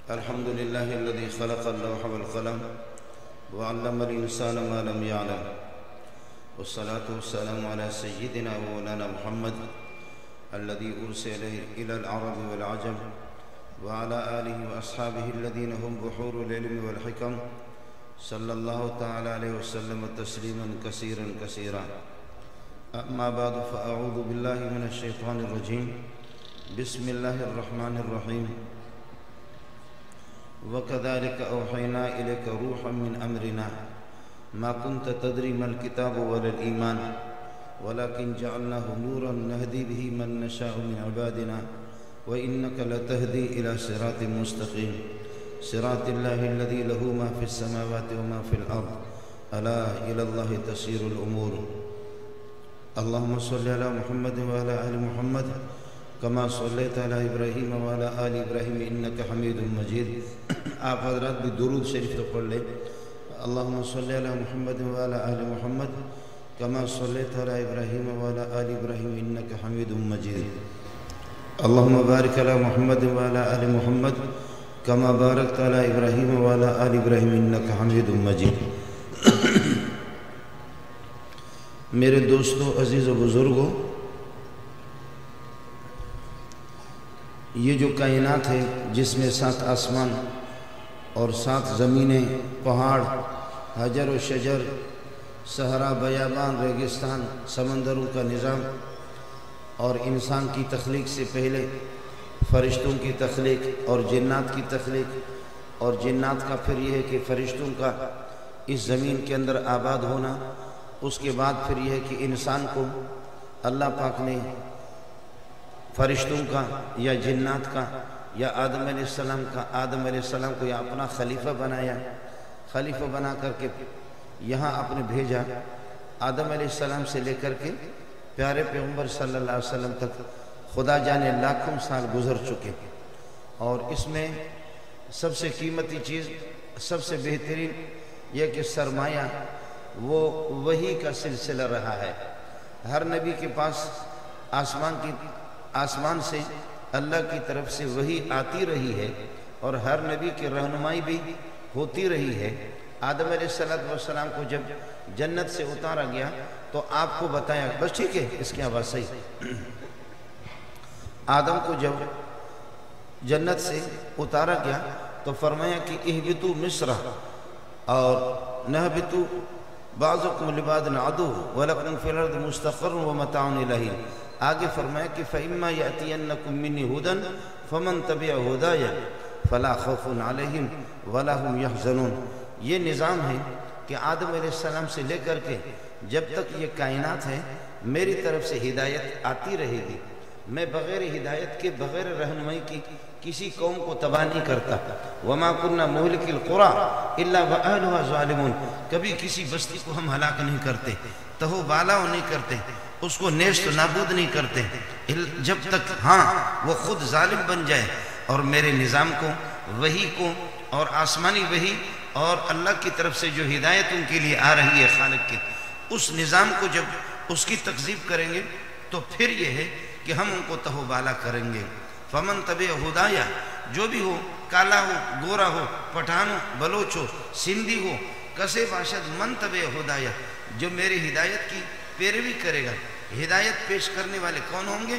الحمد لله الذي خلق اللوح والقلم وعلم الإنسان ما لم يعلم، والصلاة والسلام على سيدنا ومولانا محمد الذي أرسل إلى العرب والعجم، وعلى آله وأصحابه الذين هم بحور العلم والحكم، صلى الله تعالى عليه وسلم تسليما كثيرا كثيرا. أما بعد، فأعوذ بالله من الشيطان الرجيم. بسم الله الرحمن الرحيم. وَكَذَلِكَ أَوْحَيْنَا إِلَيْكَ رُوحًا مِّنْ أَمْرِنَا مَا كُنْتَ تَدْرِي مَا الْكِتَابُ وَلَا الْإِيمَانُ وَلَكِنْ جَعَلْنَاهُ نُورًا نَهْدِي بِهِ مَن نَّشَاءُ مِنْ عِبَادِنَا وَإِنَّكَ لَتَهْدِي إِلَى صِرَاطٍ مُّسْتَقِيمٍ صِرَاطِ اللَّهِ الَّذِي لَهُ مَا فِي السَّمَاوَاتِ وَمَا فِي الْأَرْضِ أَلَا إِلَى اللَّهِ تَسِيرُ الْأُمُورُ. اللهم صل على محمد وعلى آل محمد كما صلیت علی ابراہیم وعلی آل ابراہیم انک حمید مجید. آپ حضرات بھی درود شریف تو پڑھ لیں. اللہم صلی علی محمد وعلی آل محمد کما صلیت علی ابراہیم وعلی آل ابراہیم انک حمید مجید. اللہم بارک علی محمد وعلی آل محمد کما بارکت علی ابراہیم وعلی آل ابراہیم انک حمید مجید. میرے دوستو، عزیز و بزرگوں، یہ جو کائنات ہے جس میں 7 آسمان اور 7 زمینیں، پہاڑ، حجر و شجر، صحرا، بیابان، ریگستان، سمندروں کا نظام، اور انسان کی تخلیق سے پہلے فرشتوں کی تخلیق اور جنات کی تخلیق، اور جنات کا پھر یہ ہے کہ فرشتوں کا اس زمین کے اندر آباد ہونا، اس کے بعد پھر یہ ہے کہ انسان کو اللہ پاک نے فرشتوں کا یا جنات کا یا آدم علیہ السلام کو یا اپنا خلیفہ بنایا، خلیفہ بنا کر کے یہاں اپنے بھیجا. آدم علیہ السلام سے لے کر کے پیارے پیغمبر صلی اللہ علیہ وسلم تک خدا جانے لاکھوں سال گزر چکے، اور اس میں سب سے قیمتی چیز، سب سے بہترین یہ کہ سرمایہ وہ وحی کا سلسلہ رہا ہے. ہر نبی کے پاس آسمان سے اللہ کی طرف سے وحی آتی رہی ہے، اور ہر نبی کی رہنمائی بھی ہوتی رہی ہے. آدم علیہ السلام کو جب جنت سے اتارا گیا تو آپ کو بتایا، بس ٹھیک ہے، اس کی آواز صحیح. آدم کو جب جنت سے اتارا گیا تو فرمایا کہ اہبطوا مصر اور نہبطوا بعضکم لبعض عدو ولکم فی الارض مستقر ومتاع الی حین. آگے فرمایا کہ فَإِمَّا يَأْتِيَنَّكُم مِّنِّي هُدًى فَمَن تَبِعَ هُدَايَ فَلَا خَوْفٌ عَلَيْهِمْ وَلَا هُمْ يَحْزَنُونَ. یہ نظام ہے کہ آدم علیہ السلام سے لے کر کے جب تک یہ کائنات ہے میری طرف سے ہدایت آتی رہے گی. میں بغیر ہدایت کے، بغیر رہنمائی کی کسی قوم کو تباہ نہیں کرتا. وَمَا كُنَّا مُهْلِكِ الْقُرَىٰ إِلَّا وَأَهْلُهَا ظَالِمُونَ. کبھی کسی بستی کو ہم ہلاک نہیں کرتے، تہو بالاؤ نہیں کرتے، اس کو نیست نابود نہیں کرتے جب تک وہ خود ظالم بن جائے. اور میرے نظام کو، وحی کو، اور آسمانی وحی اور اللہ کی طرف سے جو ہدایت ان کے لیے آ رہی ہے خالق کے، اس نظام کو جب اس کی تکذیب کریں گے تو پھر یہ ہے کہ ہم ان کو تہو بالا کریں گے. فمن تبع ہدایا، جو بھی ہو، کالا ہو، گورا ہو، پٹھان ہو، بلوچ ہو، سندھی ہو، کسے باشد، من تبع ہدایا، جو میری ہدایت کی پیروی کرے گا. ہدایت پیش کرنے والے کون ہوں گے؟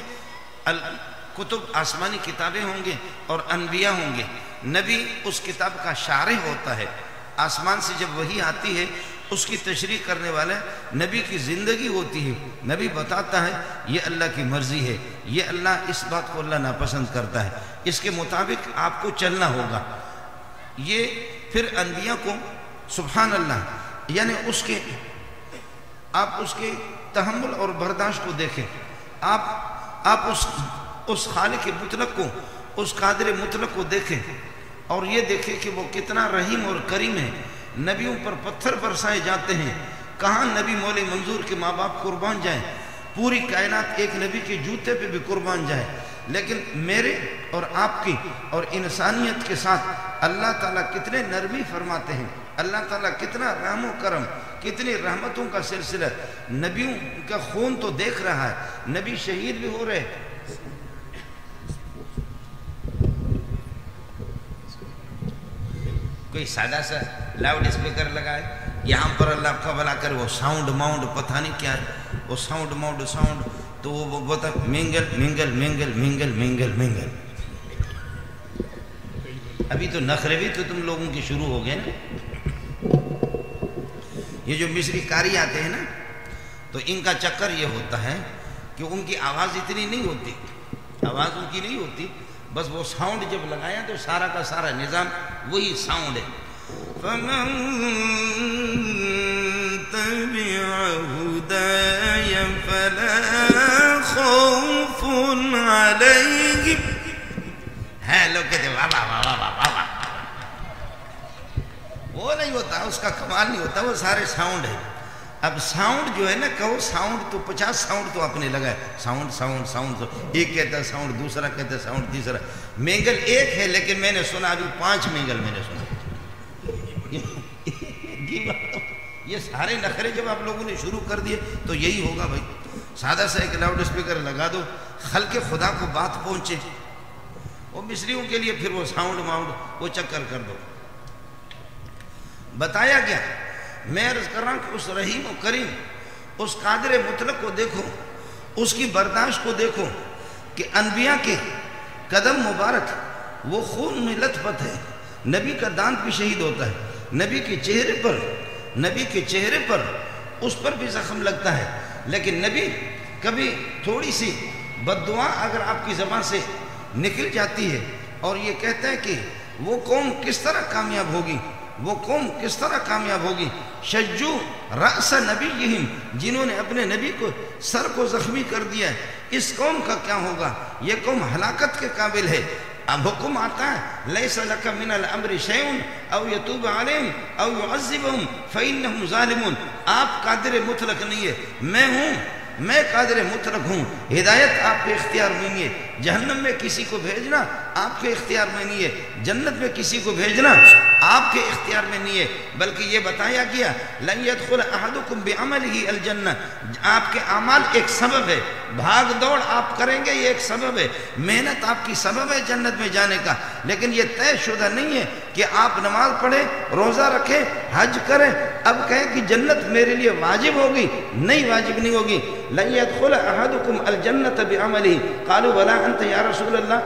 کتب، آسمانی کتابیں ہوں گے اور انبیاء ہوں گے. نبی اس کتاب کا شارح ہوتا ہے. آسمان سے جب وحی آتی ہے اس کی تشریح کرنے والا نبی کی زندگی ہوتی ہے. نبی بتاتا ہے یہ اللہ کی مرضی ہے، یہ اللہ، اس بات کو اللہ ناپسند کرتا ہے، اس کے مطابق آپ کو چلنا ہوگا. یہ پھر انبیاء کو، سبحان اللہ، یعنی آپ اس کے تحمل اور برداشت کو دیکھیں. آپ اس خالق مطلق کو، اس قادر مطلق کو دیکھیں، اور یہ دیکھیں کہ وہ کتنا رحیم اور کریم ہے. نبیوں پر پتھر برسائے جاتے ہیں. کہاں نبی مولا منظور کے ماں باپ قربان جائیں، پوری کائنات ایک نبی کے جوتے پہ بھی قربان جائے. لیکن میرے اور آپ کی اور انسانیت کے ساتھ اللہ تعالیٰ کتنے نرمی فرماتے ہیں. اللہ تعالیٰ کتنا رحم و کرم، کتنی رحمتوں کا سلسلہ. نبیوں کا خون تو دیکھ رہا ہے، نبی شہید بھی ہو رہے. کوئی سادہ سا لاؤڈ اسپیکر لگائے، یہاں پر اللہ کا بھلا کرے وہ ساؤنڈ ماؤنڈ پتہ نہیں کیا ہے، وہ ساؤنڈ ماؤنڈ ساؤنڈ، تو وہ بتا منگل منگل منگل منگل منگل منگل۔ ابھی تو نخرے بھی تو تم لوگوں کے شروع ہو گئے نا۔ یہ جو مصری کاری آتے ہیں نا، تو ان کا چکر یہ ہوتا ہے کہ ان کی آواز اتنی نہیں ہوتی، آواز ان کی نہیں ہوتی، بس وہ ساؤنڈ جب لگایا تو سارا کا سارا نظام وہی ساؤنڈ ہے۔ فَمَن تَبِعَ هُدَايَ فَلَا خَوْفٌ عَلَيْهِمْ۔ ہے لوگ کہتے ہیں واہ واہ واہ واہ واہ واہ، وہ نہیں ہوتا، اس کا کمال نہیں ہوتا، وہ سارے ساؤنڈ ہے۔ اب ساؤنڈ جو ہے نا، کہو ساؤنڈ تو 50 ساؤنڈ تو آپ نے لگائے، ساؤنڈ ساؤنڈ ساؤنڈ، ایک کہتا ہے ساؤنڈ، دوسرا کہتا ہے ساؤنڈ، تیسرا مینگل ایک ہے، لیکن میں نے سنا ابھی 5 مینگل میں نے سنا۔ یہ سارے نخرے جب آپ لوگوں نے شروع کر دیے تو یہی ہوگا بھائی، سادہ سا ایک لاؤڈ اسپیکر لگا دو، خلق خدا کو بات پہنچے، وہ مصریوں کے لیے پھر وہ ساؤنڈ ماؤنڈ وہ چکر کر دو۔ بتایا گیا، میں عرض کر رہا ہوں کہ اس رحیم و کریم، اس قادر مطلق کو دیکھو، اس کی برداشت کو دیکھو کہ انبیاء کے قدم مبارک وہ خون میں لت پت ہے، نبی کا دانت بھی شہید ہوتا ہے، نبی کے چہرے پر اس پر بھی زخم لگتا ہے، لیکن نبی کبھی تھوڑی سی بد دعا اگر آپ کی زبان سے نکل جاتی ہے اور یہ کہتا ہے کہ وہ قوم کس طرح کامیاب ہوگی، وہ قوم کس طرح کامیاب ہوگی، شجو رأس نبیہم، جنہوں نے اپنے نبی کو سر کو زخمی کر دیا ہے، اس قوم کا کیا ہوگا، یہ قوم ہلاکت کے قابل ہے۔ اب حکم آتا ہے لیس لک من الامر شیء او یتوب علیہم او یعذبہم فانہم ظالمون، آپ قادر مطلق نہیں ہے، میں ہوں، میں قادر مطلق ہوں، ہدایت آپ کے اختیار میں نہیں ہے، جہنم میں کسی کو بھیجنا آپ کے اختیار میں نہیں ہے، جنت میں کسی کو بھیجنا آپ کے اختیار میں نہیں ہے، بلکہ یہ بتایا گیا لن يدخل احدکم بعملہ الجنہ، آپ کے اعمال ایک سبب ہے، بھاگ دوڑ آپ کریں گے یہ ایک سبب ہے، محنت آپ کی سبب ہے جنت میں جانے کا، لیکن یہ طے شدہ نہیں ہے کہ آپ نماز پڑھیں، روزہ رکھیں، حج کریں، اب کہیں کہ جنت میرے لیے واجب ہوگی، نہیں واجب نہیں ہوگی۔ لن يدخل احدکم الجنۃ بعملہ، قالوا ولا انت یا رسول اللہ،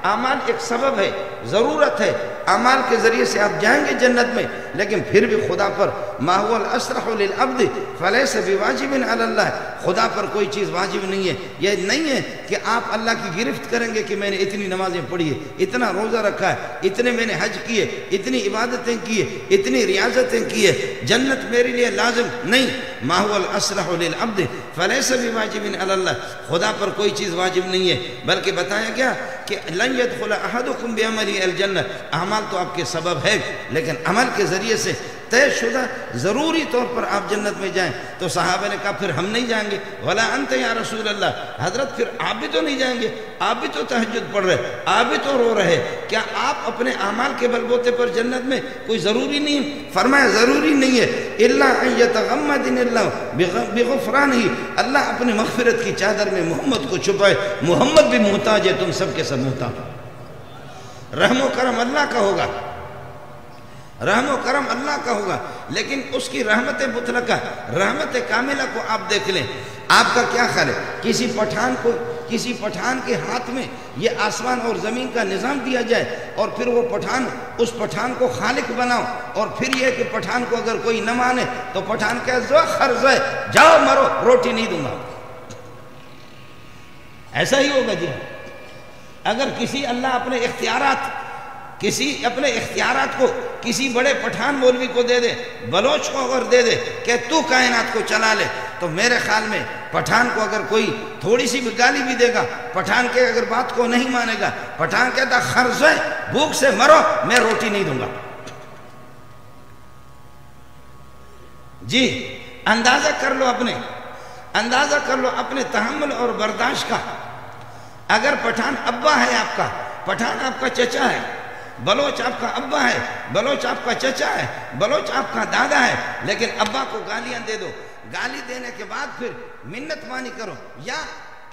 اعمال ایک سبب ہے، ضرورت ہے، اعمال کے ذریعے سے آپ جائیں گے جنت میں، لیکن پھر بھی خدا پر ما هو الاسرح للعبد فلیس بواجب علی اللہ، خدا پر کوئی چیز واجب نہیں ہے، یہ نہیں ہے کہ آپ اللہ کی گرفت کریں گے کہ میں نے اتنی نمازیں پڑھی ہے، اتنا روزہ رکھا ہے، اتنے میں نے حج کیے، اتنی عبادتیں کیے، اتنی ریاضتیں کیے، جنت میرے لیے لازم نہیں، ما هو الاسرح للعبد فلیس بواجب علی اللہ، خدا پر کوئی چیز واجب نہیں ہے، بلکہ بتایا گیا کہ لن يدخل احدکم بعملہ الجنہ، اعمال تو آپ کے سبب ہے، لیکن عمل کے ذریعے سے طے شدہ ضروری طور پر آپ جنت میں جائیں، تو صحابہ نے کہا پھر ہم نہیں جائیں گے، ولا انت یا رسول اللہ، حضرت پھر آپ بھی تو نہیں جائیں گے، آپ بھی تو تہجد پڑھ رہے، آپ بھی تو رو رہے، کیا آپ اپنے اعمال کے بلبوتے پر جنت میں کوئی ضروری نہیں؟ فرمایا ضروری نہیں ہے، الا ان یتغمدن اللہ بغفرانہ، اللہ اپنی مغفرت کی چادر میں محمد کو چھپائے، محمد بھی محتاج ہے، تم سب کے سب محتاج، رحم و کرم اللہ کا ہوگا، رحم و کرم اللہ کا ہوگا، لیکن اس کی رحمت مطلقہ، رحمت کاملہ کو آپ دیکھ لیں، آپ کا کیا خیال ہے کسی پٹھان کے ہاتھ میں یہ آسمان اور زمین کا نظام دیا جائے اور پھر وہ اس پٹھان کو خالق بناؤ، اور پھر یہ کہ پٹھان کو اگر کوئی نہ مانے تو پٹھان کہے زو خرز ہے، جاؤ مرو، روٹی نہیں دوں گا، ایسا ہی ہوگا جی۔ اگر کسی اللہ اپنے اختیارات کو کسی بڑے پٹھان مولوی کو دے دے، بلوچ کو اگر دے دے کہ تو کائنات کو چلا لے، تو میرے خیال میں پٹھان کو اگر کوئی تھوڑی سی بھی گالی بھی دے گا، پٹھان کے اگر بات کو نہیں مانے گا، پٹھان کہتا خرز ہے، بھوک سے مرو، میں روٹی نہیں دوں گا۔ جی اندازہ کر لو اپنے تحمل اور برداشت کا، اگر پٹھان ابا ہے آپ کا، پٹھان آپ کا چچا ہے، بلوچ آپ کا ابا ہے، بلوچ آپ کا چچا ہے، بلوچ آپ کا دادا ہے، لیکن ابا کو گالیاں دے دو، گالی دینے کے بعد پھر منت مانی کرو، یا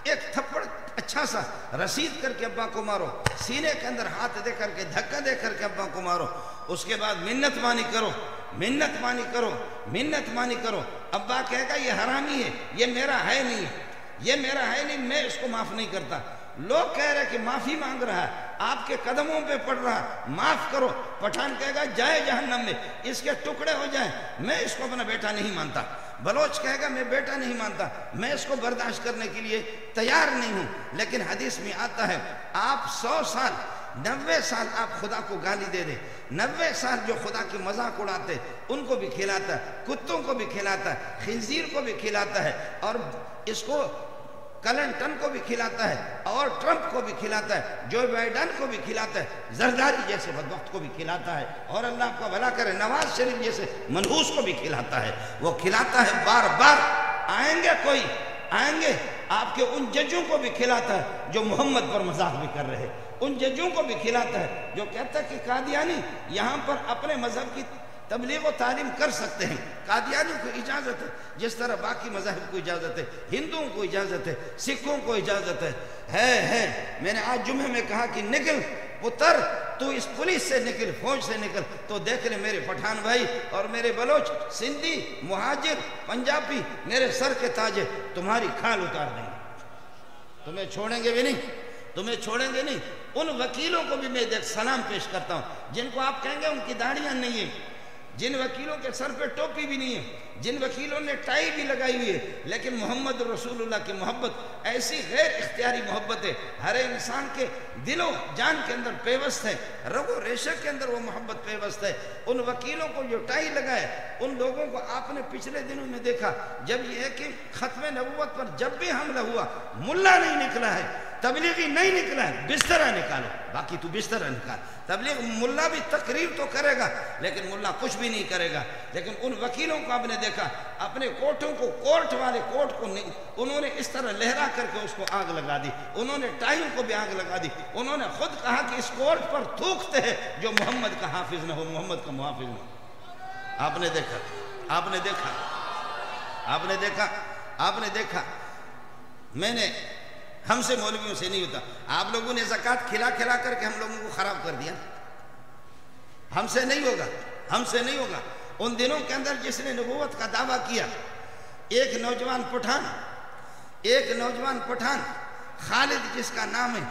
ایک تھپڑ اچھا سا رسید کر کے ابا کو مارو، سینے کے اندر ہاتھ دے کر کے دھکا دے کر کے ابا کو مارو، اس کے بعد منت مانی کرو، منت مانی کرو، منت مانی کرو۔ ابا کہے گا یہ حرامی ہے، یہ میرا ہے نہیں، یہ میرا ہے نہیں، میں اس کو معاف نہیں کرتا۔ لوگ کہہ رہے کہ معافی مانگ رہا ہے، آپ کے قدموں پہ پڑ رہا ہے، معاف کرو۔ پٹھان کہے گا جائے جہنم میں، اس کے ٹکڑے ہو جائیں، میں اس کو اپنا بیٹا نہیں مانتا۔ بلوچ کہے گا میں بیٹا نہیں مانتا، میں اس کو برداشت کرنے کے لیے تیار نہیں ہوں۔ لیکن حدیث میں آتا ہے آپ 100 سال 90 سال آپ خدا کو گالی دے دیں، 90 سال جو خدا کی مذاق اڑاتے ان کو بھی کھلاتا ہے، کتوں کو بھی کھلاتا ہے، خنزیر کو بھی کھلاتا ہے، اور اس کو کلنٹن کو بھی کھلاتا ہے، اور ٹرمپ کو بھی کھلاتا ہے، جو بائیڈن کو بھی کھلاتا ہے، زرداری جیسے بدبخت کو بھی کھلاتا ہے، اور اللہ کو بھلا کرے نواز شریف جیسے منحوس کو بھی کھلاتا ہے۔ وہ کھلاتا ہے بار بار۔ آئیں گے کوئی، آئیں گے آپ کے ان ججوں کو بھی کھلاتا ہے جو محمد پر مذاق بھی کر رہے، ان ججوں کو بھی کھلاتا ہے جو کہتا ہے کہ قادیانی یہاں پر اپنے مذہب کی تبلیغ و تعلیم کر سکتے ہیں، قادیانیوں کو اجازت ہے، جس طرح باقی مذاہب کو اجازت ہے، ہندوؤں کو اجازت ہے، سکھوں کو اجازت ہے۔ میں نے آج جمعے میں کہا کہ نکل پتر، تو اس پولیس سے نکل، فوج سے نکل، تو دیکھ لے میرے پٹھان بھائی اور میرے بلوچ، سندھی، مہاجر، پنجابی میرے سر کے تاج ہے، تمہاری کھال اتار دیں گے، تمہیں چھوڑیں گے بھی نہیں، تمہیں چھوڑیں گے نہیں۔ ان وکیلوں کو بھی میں سلام پیش کرتا ہوں جن کو آپ کہیں گے ان کی داڑیاں نہیں ہیں، جن وکیلوں کے سر پہ ٹوپی بھی نہیں ہے، جن وکیلوں نے ٹائی بھی لگائی ہوئی ہے، لیکن محمد رسول اللہ کی محبت ایسی غیر اختیاری محبت ہے، ہر انسان کے دل و جان کے اندر پیوست ہے، رگ و ریشے کے اندر وہ محبت پیوست ہے۔ ان وکیلوں کو جو ٹائی لگائے، ان لوگوں کو آپ نے پچھلے دنوں میں دیکھا، جب یہ کہ ختم نبوت پر جب بھی حملہ ہوا، ملا نہیں نکلا ہے، تبلیغی نہیں نکلا ہے، بسترہ نکالو، باقی تو بسترہ نکال۔ تبلیغ ملا بھی تقریر تو کرے گا لیکن ملا کچھ بھی نہیں کرے گا۔ لیکن ان وکیلوں کو آپ نے دیکھا، اپنے کوٹوں کو، کورٹ والے کوٹ کو انہوں نے اس طرح لہرا کر کے اس کو آگ لگا دی، انہوں نے ٹائیوں کو بھی آگ لگا دی، انہوں نے خود کہا کہ اس کورٹ پر تھوکتے ہیں جو محمد کا حافظ نہ ہو، محمد کا محافظ نہ ہو۔ آپ نے دیکھا، آپ نے دیکھا، آپ نے دیکھا، آپ نے دیکھا۔ میں نے ہم سے مولویوں سے نہیں ہوتا، آپ لوگوں نے زکوٰۃ کھلا کھلا کر کے ہم لوگوں کو خراب کر دیا، ہم سے نہیں ہوگا، ہم سے نہیں ہوگا۔ ان دنوں کے اندر جس نے نبوت کا دعویٰ کیا، ایک نوجوان پٹھان خالد جس کا نام ہے،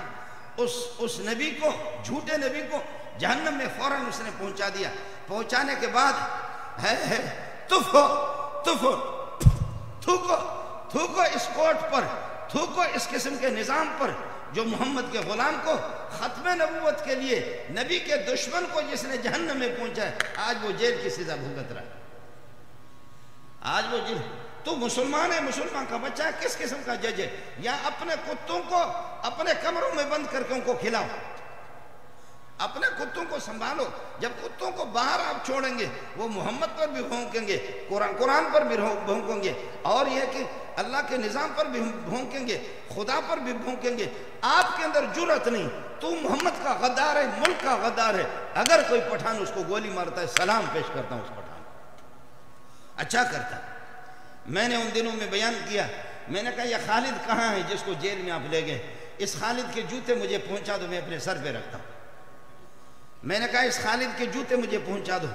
اس نبی کو، جھوٹے نبی کو جہنم میں فوراً اس نے پہنچا دیا۔ پہنچانے کے بعد تھوکو اس کوٹ پر، تھوکو اس قسم کے نظام پر جو محمد کے غلام کو ختم نبوت کے لیے، نبی کے دشمن کو جس نے جہنم میں پہنچا ہے، آج وہ جیل کی سزا بھگت رہا ہے۔ آج وہ جیل، تو مسلمان ہے، مسلمان کا بچہ ہے، کس قسم کا جج ہے؟ یا اپنے کتوں کو اپنے کمروں میں بند کر کے ان کو کھلاؤ، اپنے کتوں کو سنبھالو۔ جب کتوں کو باہر آپ چھوڑیں گے وہ محمد پر بھی بھونکیں گے، قرآن پر بھی بھونکیں گے، اور یہ کہ اللہ کے نظام پر بھی بھونکیں گے، خدا پر بھی بھونکیں گے۔ آپ کے اندر جرأت نہیں، تو محمد کا غدار ہے، ملک کا غدار ہے۔ اگر کوئی پٹھان اس کو گولی مارتا ہے، سلام پیش کرتا ہوں اس پٹھان، اچھا کرتا۔ میں نے ان دنوں میں بیان کیا، میں نے کہا یہ خالد کہاں ہے جس کو جیل میں آپ لے گئے؟ اس خالد کے جوتے مجھے پہنچا دو، میں اپنے سر پہ رکھتا ہوں۔ میں نے کہا اس خالد کے جوتے مجھے پہنچا دو۔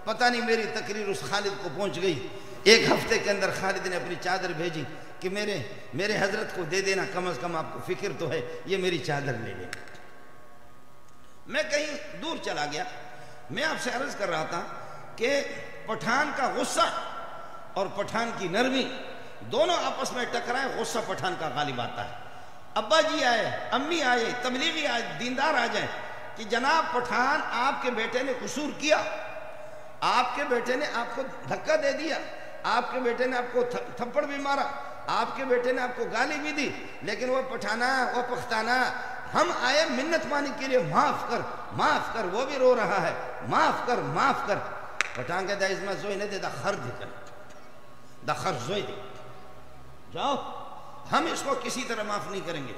پتہ نہیں میری تقریر اس خالد کو پہنچ گئی۔ ایک ہفتے کے اندر خالد نے اپنی چادر بھیجی کہ میرے حضرت کو دے دینا، کم از کم آپ کو فکر تو ہے، یہ میری چادر لے لیں۔ میں کہیں دور چلا گیا۔ میں آپ سے عرض کر رہا تھا کہ پٹھان کا غصہ اور پٹھان کی نرمی دونوں آپس میں ٹکرائے، غصہ پٹھان کا غالب آتا ہے۔ ابا جی آئے، امی آئے، تبلیغی آئے، دیندار آ جائیں کہ جناب پٹھان آپ کے بیٹے نے قصور کیا، آپ کے بیٹے نے آپ کو دھکا دے دیا، آپ کے بیٹے نے آپ کو تھپڑ بھی مارا، آپ کے بیٹے نے آپ کو گالی بھی دی، لیکن وہ پٹھانا، وہ پختانا، ہم آئے منت مانی کے لیے، معاف کر، معاف کر۔ وہ بھی رو رہا ہے، معاف کر، معاف کر۔ پٹھان کہتا ہے اس میں زوئی نے دے دا خر دے کر، دا خر زوئی دے، جاؤ، ہم اس کو کسی طرح معاف نہیں کریں گے۔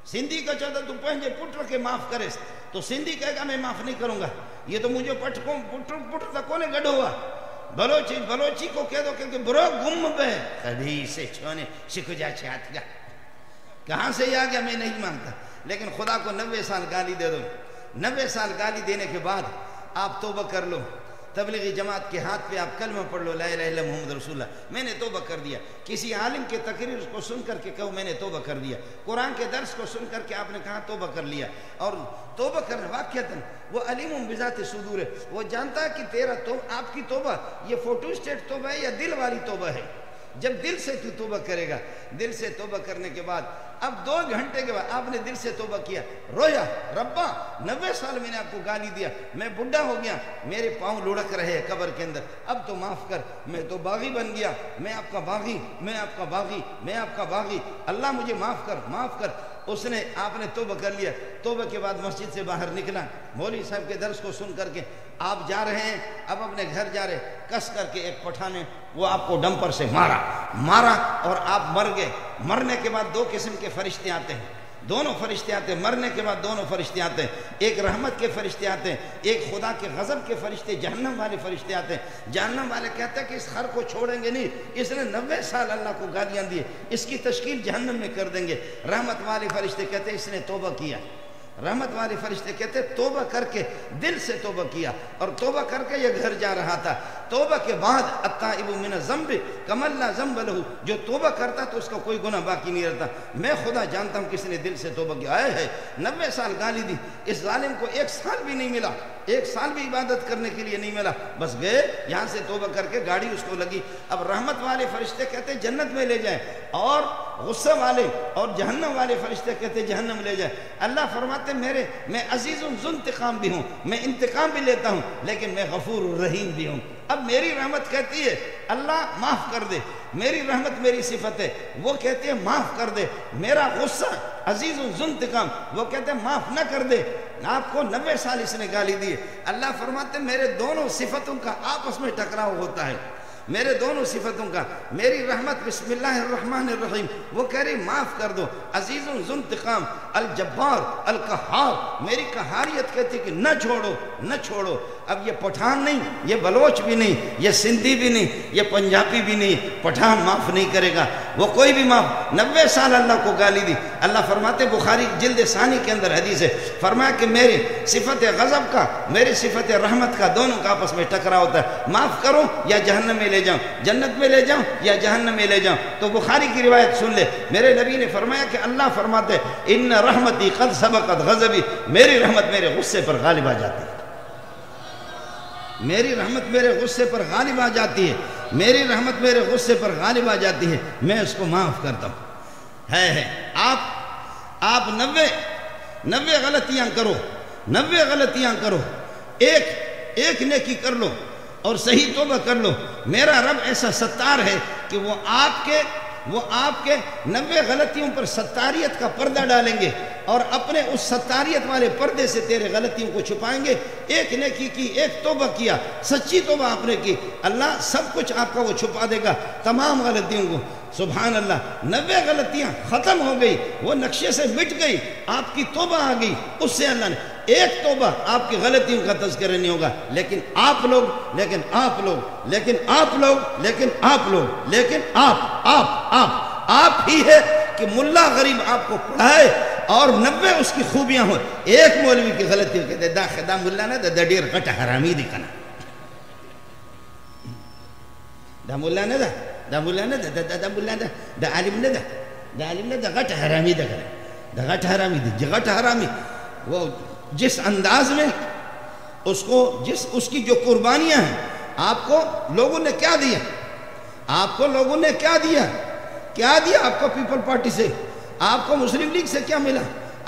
سندھی کا چاہتا تو پہنجے پٹر کے معاف کرے، تو سندھی کہے گا میں معاف نہیں کروں گا، یہ تو مجھے پٹر تک کونے گڑھ ہوا۔ بلوچی کو کہہ دو کہ برو گم بے کبھی سے چھونے شکو جا چھات گا، کہاں سے یہ آ گیا میں نہیں مانتا، لیکن خدا کو 90 سال گالی دے دو، 90 سال گالی دینے کے بعد آپ توبہ کر لو، تبلیغی جماعت کے ہاتھ پہ آپ کلمہ پڑھ لو لا الہ الا محمد رسول اللہ، میں نے توبہ کر دیا، کسی عالم کے تقریر کو سن کر کے کہو میں نے توبہ کر دیا، قرآن کے درس کو سن کر کے آپ نے کہا توبہ کر لیا، اور توبہ کرنا واقعتاً وہ علیم بذات صدور ہے، وہ جانتا ہے کہ تیرا توبہ، آپ کی توبہ یہ فوٹو اسٹیٹ توبہ ہے یا دل والی توبہ ہے۔ جب دل سے تو توبہ کرے گا، دل سے توبہ کرنے کے بعد اب 2 گھنٹے کے بعد آپ نے دل سے توبہ کیا، رویا ربا 90 سال میں نے آپ کو گالی دیا، میں بڈھا ہو گیا، میرے پاؤں لڑک رہے ہیں قبر کے اندر، اب تو معاف کر، میں تو باغی بن گیا، میں آپ کا باغی، میں آپ کا باغی، میں آپ کا باغی، اللہ مجھے معاف کر، معاف کر۔ اس نے آپ نے توبہ کر لیا، توبہ کے بعد مسجد سے باہر نکلا، مولوی صاحب کے درس کو سن کر کے آپ جا رہے ہیں، اب اپنے گھر جا رہے، کس کر کے ایک پٹھان نے وہ آپ کو ڈمپر سے مارا اور آپ مر گئے۔ مرنے کے بعد 2 قسم کے فرشتے آتے ہیں، دونوں فرشتے آتے ہیں، مرنے کے بعد دونوں فرشتے آتے ہیں، ایک رحمت کے فرشتے آتے ہیں، ایک خدا کے غضب کے فرشتے، جہنم والے فرشتے آتے ہیں۔ جہنم والے کہتے ہیں کہ اس خر کو چھوڑیں گے نہیں، اس نے 90 سال اللہ کو گالیاں دیے، اس کی تشکیل جہنم میں کر دیں گے۔ رحمت والے فرشتے کہتے ہیں اس نے توبہ کیا، رحمت والے فرشتے کہتے ہیں توبہ کر کے، دل سے توبہ کیا، اور توبہ کر کے یہ گھر جا رہا تھا۔ توبہ کے بعد التائب من الذنب کمن لا ذنب لہ، جو توبہ کرتا تو اس کا کوئی گناہ باقی نہیں رہتا۔ میں خدا جانتا ہوں کس نے دل سے توبہ کیا ہے 90 سال گالی دی، اس ظالم کو 1 سال بھی نہیں ملا، 1 سال بھی عبادت کرنے کے لیے نہیں ملا، بس گئے یہاں سے توبہ کر کے، گاڑی اس کو لگی۔ اب رحمت والے فرشتے کہتے ہیں جنت میں لے جائیں، اور غصہ والے اور جہنم والے فرشتے کہتے ہیں جہنم لے جائیں۔ اللہ فرماتے میں عزیز ذو انتقام بھی ہوں، میں انتقام بھی لیتا ہوں، لیکن میں غفور الرحیم بھی ہوں۔ اب میری رحمت کہتی ہے اللہ معاف کر دے، میری رحمت میری صفت ہے، وہ کہتے ہیں معاف کر دے۔ میرا غصہ عزیز ذو انتقام، وہ کہتے ہیں معاف نہ کر دے۔ آپ کو 90 سال اس نے گالی دی، اللہ فرماتے ہیں میرے دونوں صفتوں کا آپس میں ٹکراؤ ہوتا ہے، میرے دونوں صفتوں کا۔ میری رحمت بسم اللہ الرحمن الرحیم، وہ کہہ رہی معاف کر دو، عزیز ذو انتقام، الجبار القہار، میری قہاریت کہتی کہ نہ چھوڑو، نہ چھوڑو۔ اب یہ پٹھان نہیں، یہ بلوچ بھی نہیں، یہ سندھی بھی نہیں، یہ پنجابی بھی نہیں، پٹھان معاف نہیں کرے گا، وہ کوئی بھی معاف۔ 90 سال اللہ کو گالی دی، اللہ فرماتے بخاری جلد ثانی کے اندر حدیث ہے، فرمایا کہ میرے صفت غضب کا، میری صفت رحمت کا، دونوں کا آپس میں ٹکرا ہوتا ہے، معاف کروں یا جہنم میں لے جاؤں، جنت میں لے جاؤں یا جہنم میں لے جاؤں۔ تو بخاری کی روایت سن لے، میرے نبی نے فرمایا کہ اللہ فرماتے ان رحمتی قد سبقت غضبی، میری رحمت میرے غصے پر غالب آ جاتی ہے، میری رحمت میرے غصے پر غالب آ جاتی ہے، میری رحمت میرے غصے پر غالب آ جاتی ہے، میں اس کو معاف کرتا ہوں۔ ہے آپ 90 غلطیاں کرو، 90 غلطیاں کرو، ایک نیکی کر لو اور صحیح توبہ کر لو، میرا رب ایسا ستار ہے کہ وہ آپ کے 90 غلطیوں پر ستاریت کا پردہ ڈالیں گے، اور اپنے اس ستاریت والے پردے سے تیرے غلطیوں کو چھپائیں گے۔ ایک نیکی کی، ایک توبہ کیا، سچی توبہ آپ نے کی، اللہ سب کچھ آپ کا وہ چھپا دے گا، تمام غلطیوں کو۔ سبحان اللہ، 90 غلطیاں ختم ہو گئی، وہ نقشے سے مٹ گئی، آپ کی توبہ آ گئی، اس سے اللہ نے ایک توبہ، آپ کی غلطیوں کا تذکرہ نہیں ہوگا۔ لیکن آپ ہی ہے کہ ملا غریب آپ کو پڑھائے اور 90 اس کی خوبیاں ہوں، ایک مولوی کی غلطی ہو کہتے دا ملا نہ دا ڈیر غٹ حرامی دی کنا، دا ملا نہ دا عالم نہ دا غٹ حرامی دا کنا، دا غٹ حرامی دی، غٹ حرامی وہ جس انداز میں اس کی جو قربانیاں ہیں، آپ کو لوگوں نے کیا دیا، آپ کو لوگوں نے کیا دیا، آپ کو پیپل پارٹی سے، آپ کو مسلم لیگ سے کیا ملا،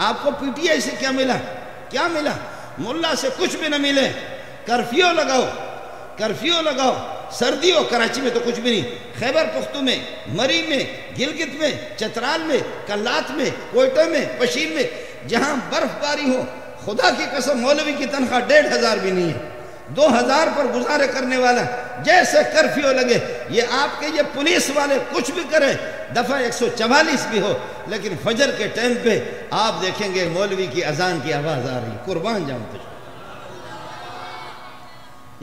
آپ کو پی ٹی آئی سے کیا ملا، ملا سے کچھ بھی نہ ملے۔ کرفیو لگاؤ، سردی ہو، کراچی میں تو کچھ بھی نہیں، خیبر پختو میں، مری میں، گلگت میں، چترال میں، کلات میں، کوئٹہ میں، پشین میں، جہاں برف باری ہو، خدا کی قسم مولوی کی تنخواہ 1500 بھی نہیں ہے، 2000 پر گزارے کرنے والا، جیسے کرفیو لگے، یہ آپ کے یہ پولیس والے کچھ بھی کریں، دفعہ 144 بھی ہو، لیکن فجر کے ٹائم پہ آپ دیکھیں گے مولوی کی اذان کی آواز آ رہی، قربان جاؤں تجھ۔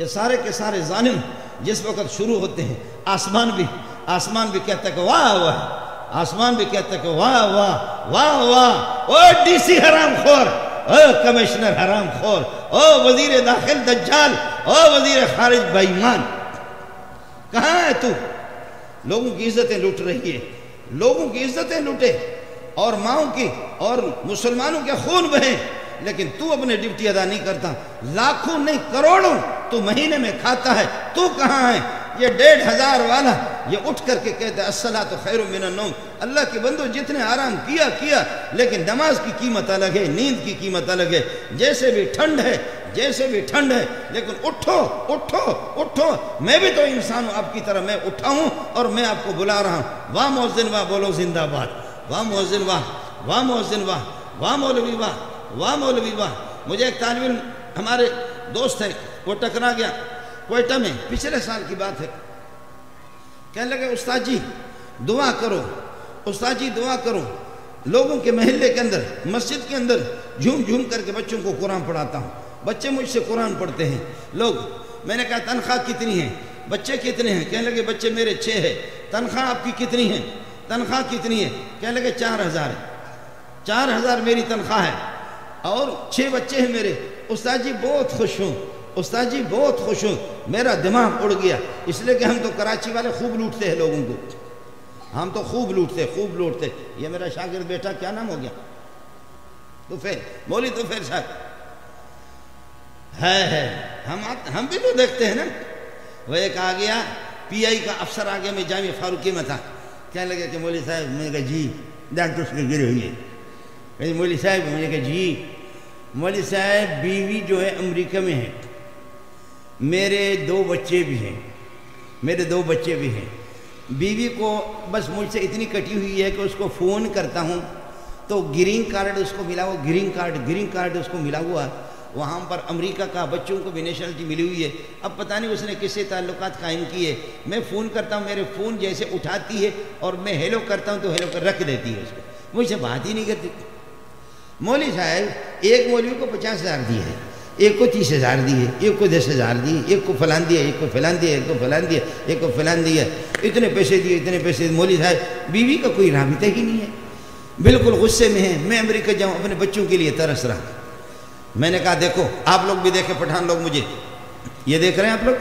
یہ سارے کے سارے ظالم جس وقت شروع ہوتے ہیں، آسمان بھی کہتا ہے کہ واہ واہ آسمان بھی کہتا ہے کہ واہ واہ واہ واہ، او ڈی سی حرام خور، او کمشنر حرام خور، او وزیر داخل دجال، او وزیر خارج بے ایمان، کہاں ہے تو؟ لوگوں کی عزتیں لوٹ رہی ہے، لوگوں کی عزتیں لوٹے اور ماؤں کی اور مسلمانوں کے خون بہیں، لیکن تو اپنے ڈیوٹی ادا نہیں کرتا، لاکھوں نہیں کروڑوں تو مہینے میں کھاتا ہے، تو کہاں ہے؟ یہ 1,500 والا یہ اٹھ کر کے کہتا ہے الصلاۃ خیر من النوم، اللہ کے بندو جتنے آرام کیا لیکن نماز کی قیمت الگ ہے، نیند کی قیمت الگ ہے، جیسے بھی ٹھنڈ ہے لیکن اٹھو، میں بھی تو انسان ہوں آپ کی طرح، میں اٹھا ہوں اور میں آپ کو بلا رہا ہوں، واہ مؤذن واہ بولو زندہ باد، واہ مؤذن واہ، واہ مؤذن واہ، واہ مولوی واہ، واہ مولوی واہ۔ مجھے ایک طالب علم ہمارے دوست ہے، وہ ٹکرا گیا کوئٹہ میں، پچھلے سال کی بات ہے، کہنے لگے استاد جی دعا کرو، استاد جی دعا کرو، لوگوں کے محلے کے اندر مسجد کے اندر جھوم کر کے بچوں کو قرآن پڑھاتا ہوں، بچے مجھ سے قرآن پڑھتے ہیں لوگ، میں نے کہا تنخواہ کتنی ہے؟ بچے کتنے ہیں؟ کہنے لگے بچے میرے 6 ہیں، تنخواہ آپ کی کتنی ہے؟ تنخواہ کتنی ہے؟ کہنے لگے 4,000 ہے، 4,000 میری تنخواہ ہے اور 6 بچے ہیں میرے، استاد جی بہت خوش ہوں، استاد جی بہت خوش ہوں، میرا دماغ اڑ گیا، اس لیے کہ ہم تو کراچی والے خوب لوٹتے ہیں لوگوں کو، ہم تو خوب لوٹتے۔ یہ میرا شاگرد بیٹا کیا نام ہو گیا؟ توفیل، مولوی توفیل صاحب ہے، ہم بھی تو دیکھتے ہیں نا۔ وہ ایک آ گیا پی آئی کا افسر آ گیا، میں جامعہ فاروقی میں تھا، کہنے لگا کہ مولوی صاحب، میں نے کہا جی ڈاکٹر سے گرے ہوئی ہے، کہ مولوی صاحب، میں نے کہا جی مولوی صاحب بیوی جو ہے امریکہ میں ہے، میرے 2 بچے بھی ہیں، بیوی کو بس مجھ سے اتنی کٹی ہوئی ہے کہ اس کو فون کرتا ہوں تو گرین کارڈ اس کو ملا ہوا، گرین کارڈ اس کو ملا ہوا، وہاں پر امریکہ کا بچوں کو بھی نیشنلٹی ملی ہوئی ہے، اب پتہ نہیں اس نے کس سے تعلقات قائم کیے، میں فون کرتا ہوں، میرے فون جیسے اٹھاتی ہے اور میں ہیلو کرتا ہوں تو ہیلو کر رکھ دیتی ہے اس کو، مجھ سے بات ہی نہیں کرتی۔ مولوی صاحب ایک مولوی کو 50,000 دی ہے، ایک کو 30,000 دی ہے، ایک کو 10,000 دی ہے، ایک کو فلان دیا، ایک کو فلان دیا، ایک کو فلان دیا، ایک کو فلان دیا، اتنے پیسے دیے۔ مولوی صاحب بیوی کا کوئی رابطہ ہی نہیں ہے، بالکل غصے میں ہے، میں امریکہ جاؤں، اپنے بچوں کے لیے ترس رہا۔ میں نے کہا دیکھو آپ لوگ بھی دیکھیں، پٹھان لوگ مجھے یہ دیکھ رہے ہیں، آپ لوگ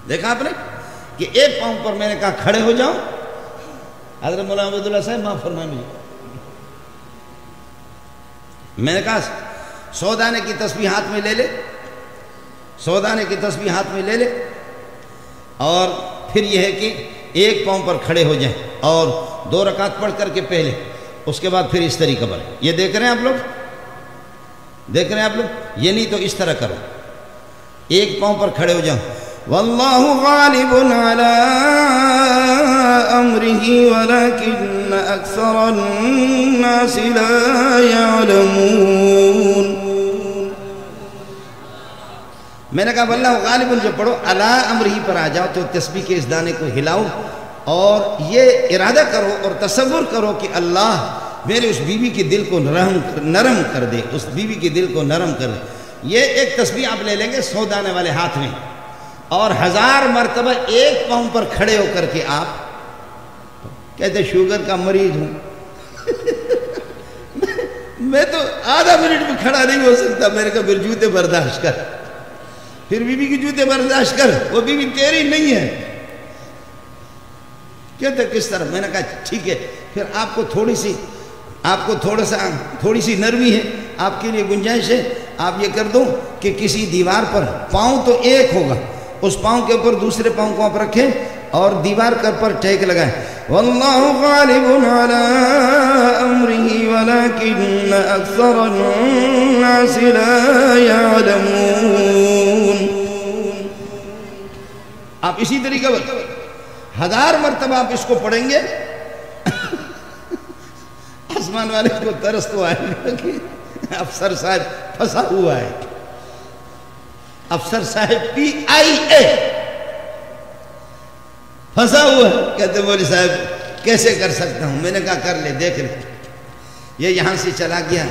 دیکھا آپ نے کہ ایک پاؤں پر میں نے کہا کھڑے ہو جاؤ، حضرت مولانا عبداللہ صاحب معاف فرمائیں مجھے، میں نے کہا 100 دانے کی تسبیح ہاتھ میں لے لے، 100 دانے کی تسبیح ہاتھ میں لے لے، اور پھر یہ ہے کہ ایک پاؤں پر کھڑے ہو جائیں اور 2 رکعت پڑھ کر کے پہلے، اس کے بعد پھر اس طریقہ پر، یہ دیکھ رہے ہیں آپ لوگ، یہ نہیں تو اس طرح کرو، ایک پاؤں پر کھڑے ہو جاؤ، واللہ غالب علی امرہ ولکن اکثر الناس لا یعلمون۔ میں نے کہا واللہ غالب، جب پڑھو علی امرہ پر آ جاؤ تو تسبیح کے اس دانے کو ہلاؤ اور یہ ارادہ کرو اور تصور کرو کہ اللہ میرے اس بیوی کے دل کو نرم کر دے، اس بیوی کے دل کو نرم کر دے۔ یہ ایک تسبیح آپ لے لیں گے 100 دانے والے ہاتھ میں، اور 1000 مرتبہ ایک پاؤں پر کھڑے ہو کر کے آپ کہتے شوگر کا مریض ہوں میں تو آدھا منٹ بھی کھڑا نہیں ہو سکتا، میرے کو پھر جوتے برداشت کر، پھر بیوی کی جوتے برداشت کر، وہ بیوی تیری نہیں ہے۔ کہتے کس طرح؟ میں نے کہا ٹھیک ہے، پھر آپ کو تھوڑی سی نرمی ہے، آپ کے لیے گنجائش ہے، آپ یہ کر دو کہ کسی دیوار پر پاؤں تو ایک ہوگا، اس پاؤں کے اوپر دوسرے پاؤں کو آپ رکھیں اور دیوار پر ٹیک لگائیں، واللہ غالب علی امرہ ولکن اکثر الناس لا یعلمون۔ آپ اسی طریقے پر 1000 مرتبہ آپ اس کو پڑھیں گے، آسمان والے کو ترس تو آئے گا کہ افسر صاحب پھنسا ہوا ہے، افسر صاحب PIA پھنسا ہوا ہے، کہتے مولوی صاحب کیسے کر سکتا ہوں؟ میں نے کہا کر لے، دیکھ لے، یہ یہاں سے چلا گیا۔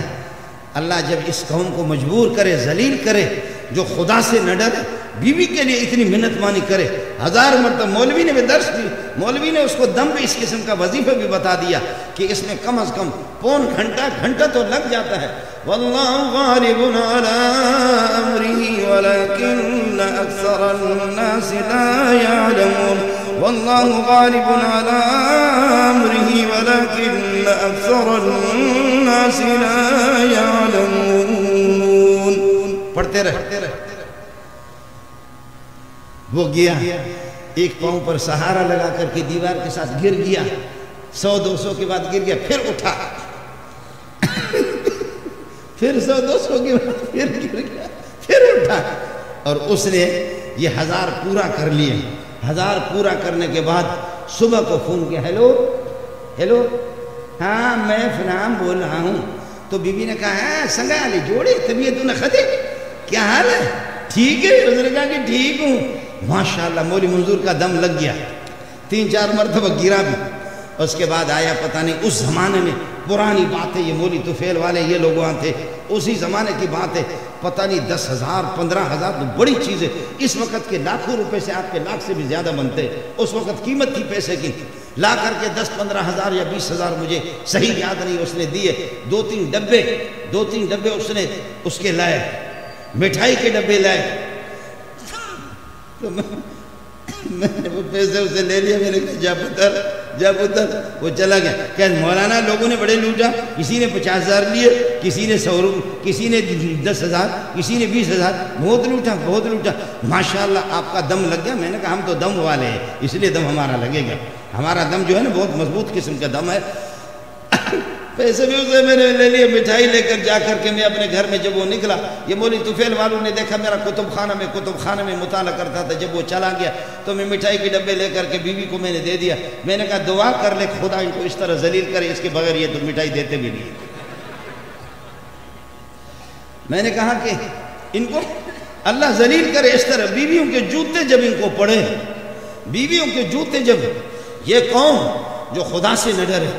اللہ جب اس قوم کو مجبور کرے، ذلیل کرے، جو خدا سے نہ ڈرے بیوی کے لیے اتنی منت مانی کرے. 1000 مرتبہ مولوی نے بھی درس دی, مولوی نے اس کو دم پہ اس قسم کا وظیفہ بھی بتا دیا کہ اس میں کم از کم پون گھنٹہ تو لگ جاتا ہے. واللہ غالب علی امرہ ولکن اکثر الناس لا یعلمون. واللہ غالب علی امرہ ولکن اکثر الناس لا یعلمون. پڑھتے رہے. وہ گیا, ایک پاؤں پر سہارا لگا کر کے دیوار کے ساتھ گر گیا, 100-200 کے بعد گر گیا, پھر اٹھا, پھر 100-200 کے بعد پھر گر گیا, پھر اٹھا, اور اس نے یہ 1000 پورا کر لیے. 1000 پورا کرنے کے بعد صبح کو فون کیا, ہیلو ہاں میں فلان بول رہا ہوں. تو بی بی نے کہا ہاں سنگا علی جوڑے طبیعت نہ خدے, کیا حال ہے, ٹھیک ہے؟ اس نے کہا کہ ٹھیک ہوں. ماشاءاللہ مولی منظور کا دم لگ گیا, 3-4 مرتبہ گرا بھی. اس کے بعد آیا, پتہ نہیں اس زمانے میں پرانی بات ہے, یہ مولی طفیل والے یہ لوگ وہاں تھے, اسی زمانے کی بات ہے, پتہ نہیں 10,000 15,000 تو بڑی چیز ہے. اس وقت کے لاکھوں روپے سے آپ کے لاکھ سے بھی زیادہ بنتے, اس وقت قیمت تھی پیسے کی. لا کر کے 10-15 ہزار یا 20,000 مجھے صحیح یاد نہیں, اس نے دیے. 2-3 ڈبے اس نے اس کے لائے, مٹھائی کے ڈبے لائے. تو میں نے وہ پیسے اسے لے لیا, میں نے کہا جا پتر. وہ چلا گیا. کہ مولانا لوگوں نے بڑے لوٹا, کسی نے 50,000 لیے, کسی نے 100 روپے, کسی نے 10,000, کسی نے 20,000, بہت لوٹا. ماشاءاللہ آپ کا دم لگ گیا. میں نے کہا ہم تو دم والے ہیں, اس لیے دم ہمارا لگے گا. ہمارا دم جو ہے نا بہت مضبوط قسم کا دم ہے. پیسے بھی اسے میں نے لے لیے, مٹھائی لے کر جا کر کے میں اپنے گھر میں جب وہ نکلا, یہ مولی طفیل والوں نے دیکھا میرا کتب خانہ میں مطالعہ کرتا تھا. جب وہ چلا گیا تو میں مٹھائی کے ڈبے لے کر کے بیوی کو میں نے دے دیا. میں نے کہا دعا کر لے خدا ان کو اس طرح ذلیل کرے, اس کے بغیر یہ تو مٹھائی دیتے بھی نہیں. میں نے کہا کہ ان کو اللہ ذلیل کرے اس طرح. بیویوں کے جوتے جب ان کو پڑے, بیویوں کے جوتے جب, یہ قوم جو خدا سے نہ ڈرے,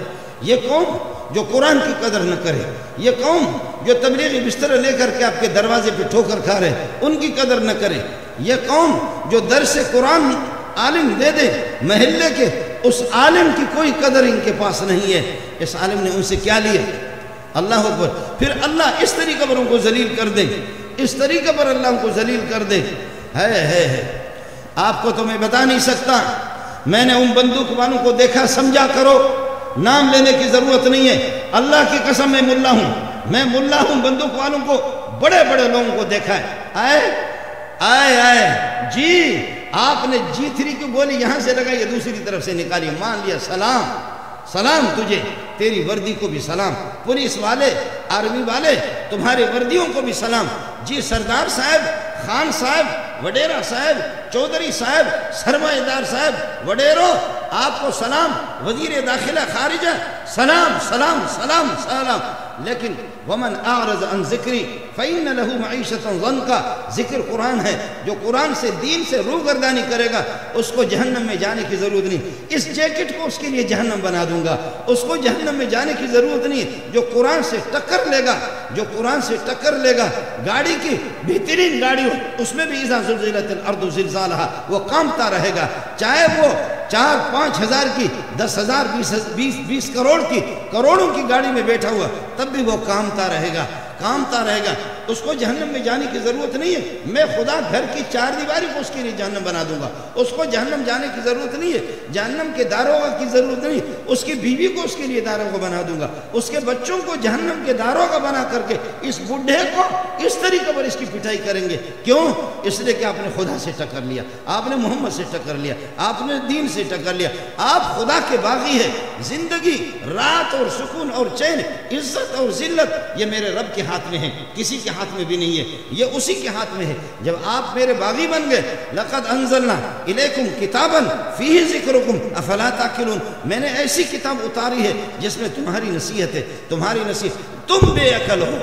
یہ قوم جو قرآن کی قدر نہ کرے, یہ قوم جو تبلیغی بستر لے کر کے آپ کے دروازے پہ ٹھوکر کھا رہے ان کی قدر نہ کرے, یہ قوم جو درس قرآن عالم دے دے محلے کے, اس عالم کی کوئی قدر ان کے پاس نہیں ہے. اس عالم نے ان سے کیا لیا؟ اللہ اکبر. پھر اللہ اس طریقے پر ان کو ذلیل کر دے, اس طریقے پر اللہ ان کو ذلیل کر دے. ہے آپ کو تو میں بتا نہیں سکتا. میں نے ان بندوق والوں کو دیکھا, سمجھا کرو, نام لینے کی ضرورت نہیں ہے. اللہ کی قسم میں ملا ہوں. بندوق والوں کو, بڑے لوگوں کو دیکھا ہے. آئے جی, آپ نے G3 کی گولی یہاں سے لگائی ہے, دوسری طرف سے نکالی, مان لیا, سلام تجھے, تیری وردی کو بھی سلام, پولیس والے, آرمی والے, تمہارے وردیوں کو بھی سلام. جی سردار صاحب, خان صاحب, وڈیرا صاحب, چودھری صاحب, سرمایہ دار صاحب, وڈیرو, آپ کو سلام. وزیر داخلہ خارجہ, سلام. لیکن ومن اعرض عن ذکری فإن له معیشۃ ضنکا. ذکر قرآن ہے, جو قرآن سے دین سے روگردانی کرے گا اس کو جہنم میں جانے کی ضرورت نہیں. اس جیکٹ کو اس کے لیے جہنم بنا دوں گا, اس کو جہنم میں جانے کی ضرورت نہیں. جو قرآن سے ٹکر لے گا, گاڑی کی بہترین گاڑی ہو, اس میں بھی اذا زلزلت الارض زلزالہا, وہ کانپتا رہے گا. چاہے وہ 4-5 ہزار کی, 10,000, 20 کروڑ کی, کروڑوں کی گاڑی میں بیٹھا ہوا, تب بھی وہ کامتا رہے گا. اس کو جہنم میں جانے کی ضرورت نہیں ہے. میں خدا گھر کی 4 دیواری کو اس کے لیے جہنم بنا دوں گا, اس کو جہنم جانے کی ضرورت نہیں ہے. جہنم کے داروغہ کی ضرورت نہیں, اس کی بیوی کو اس کے لیے داروغہ بنا دوں گا, اس کے بچوں کو جہنم کے داروغہ بنا کر کے اس بڈھے کو اس طریقے پر اس کی پٹائی کریں گے. کیوں؟ اس لیے کہ آپ نے خدا سے ٹکر لیا, آپ نے محمد سے ٹکر لیا, آپ نے دین سے ٹکر لیا. آپ خدا کے باغی ہے. زندگی, رات اور سکون اور چین, عزت اور ذلت یہ میرے رب کے ہاتھ میں ہے, کسی کے ہاتھ میں بھی نہیں ہے, یہ اسی کے ہاتھ میں ہے. جب آپ میرے باغی بن گئے, لقد انزلنا الیکم کتابا فیہ ذکرکم افلا تعقلون, میں نے ایسی کتاب اتاری ہے جس میں تمہاری نصیحت ہے, تمہاری نصیحت. تم بے عقل ہو.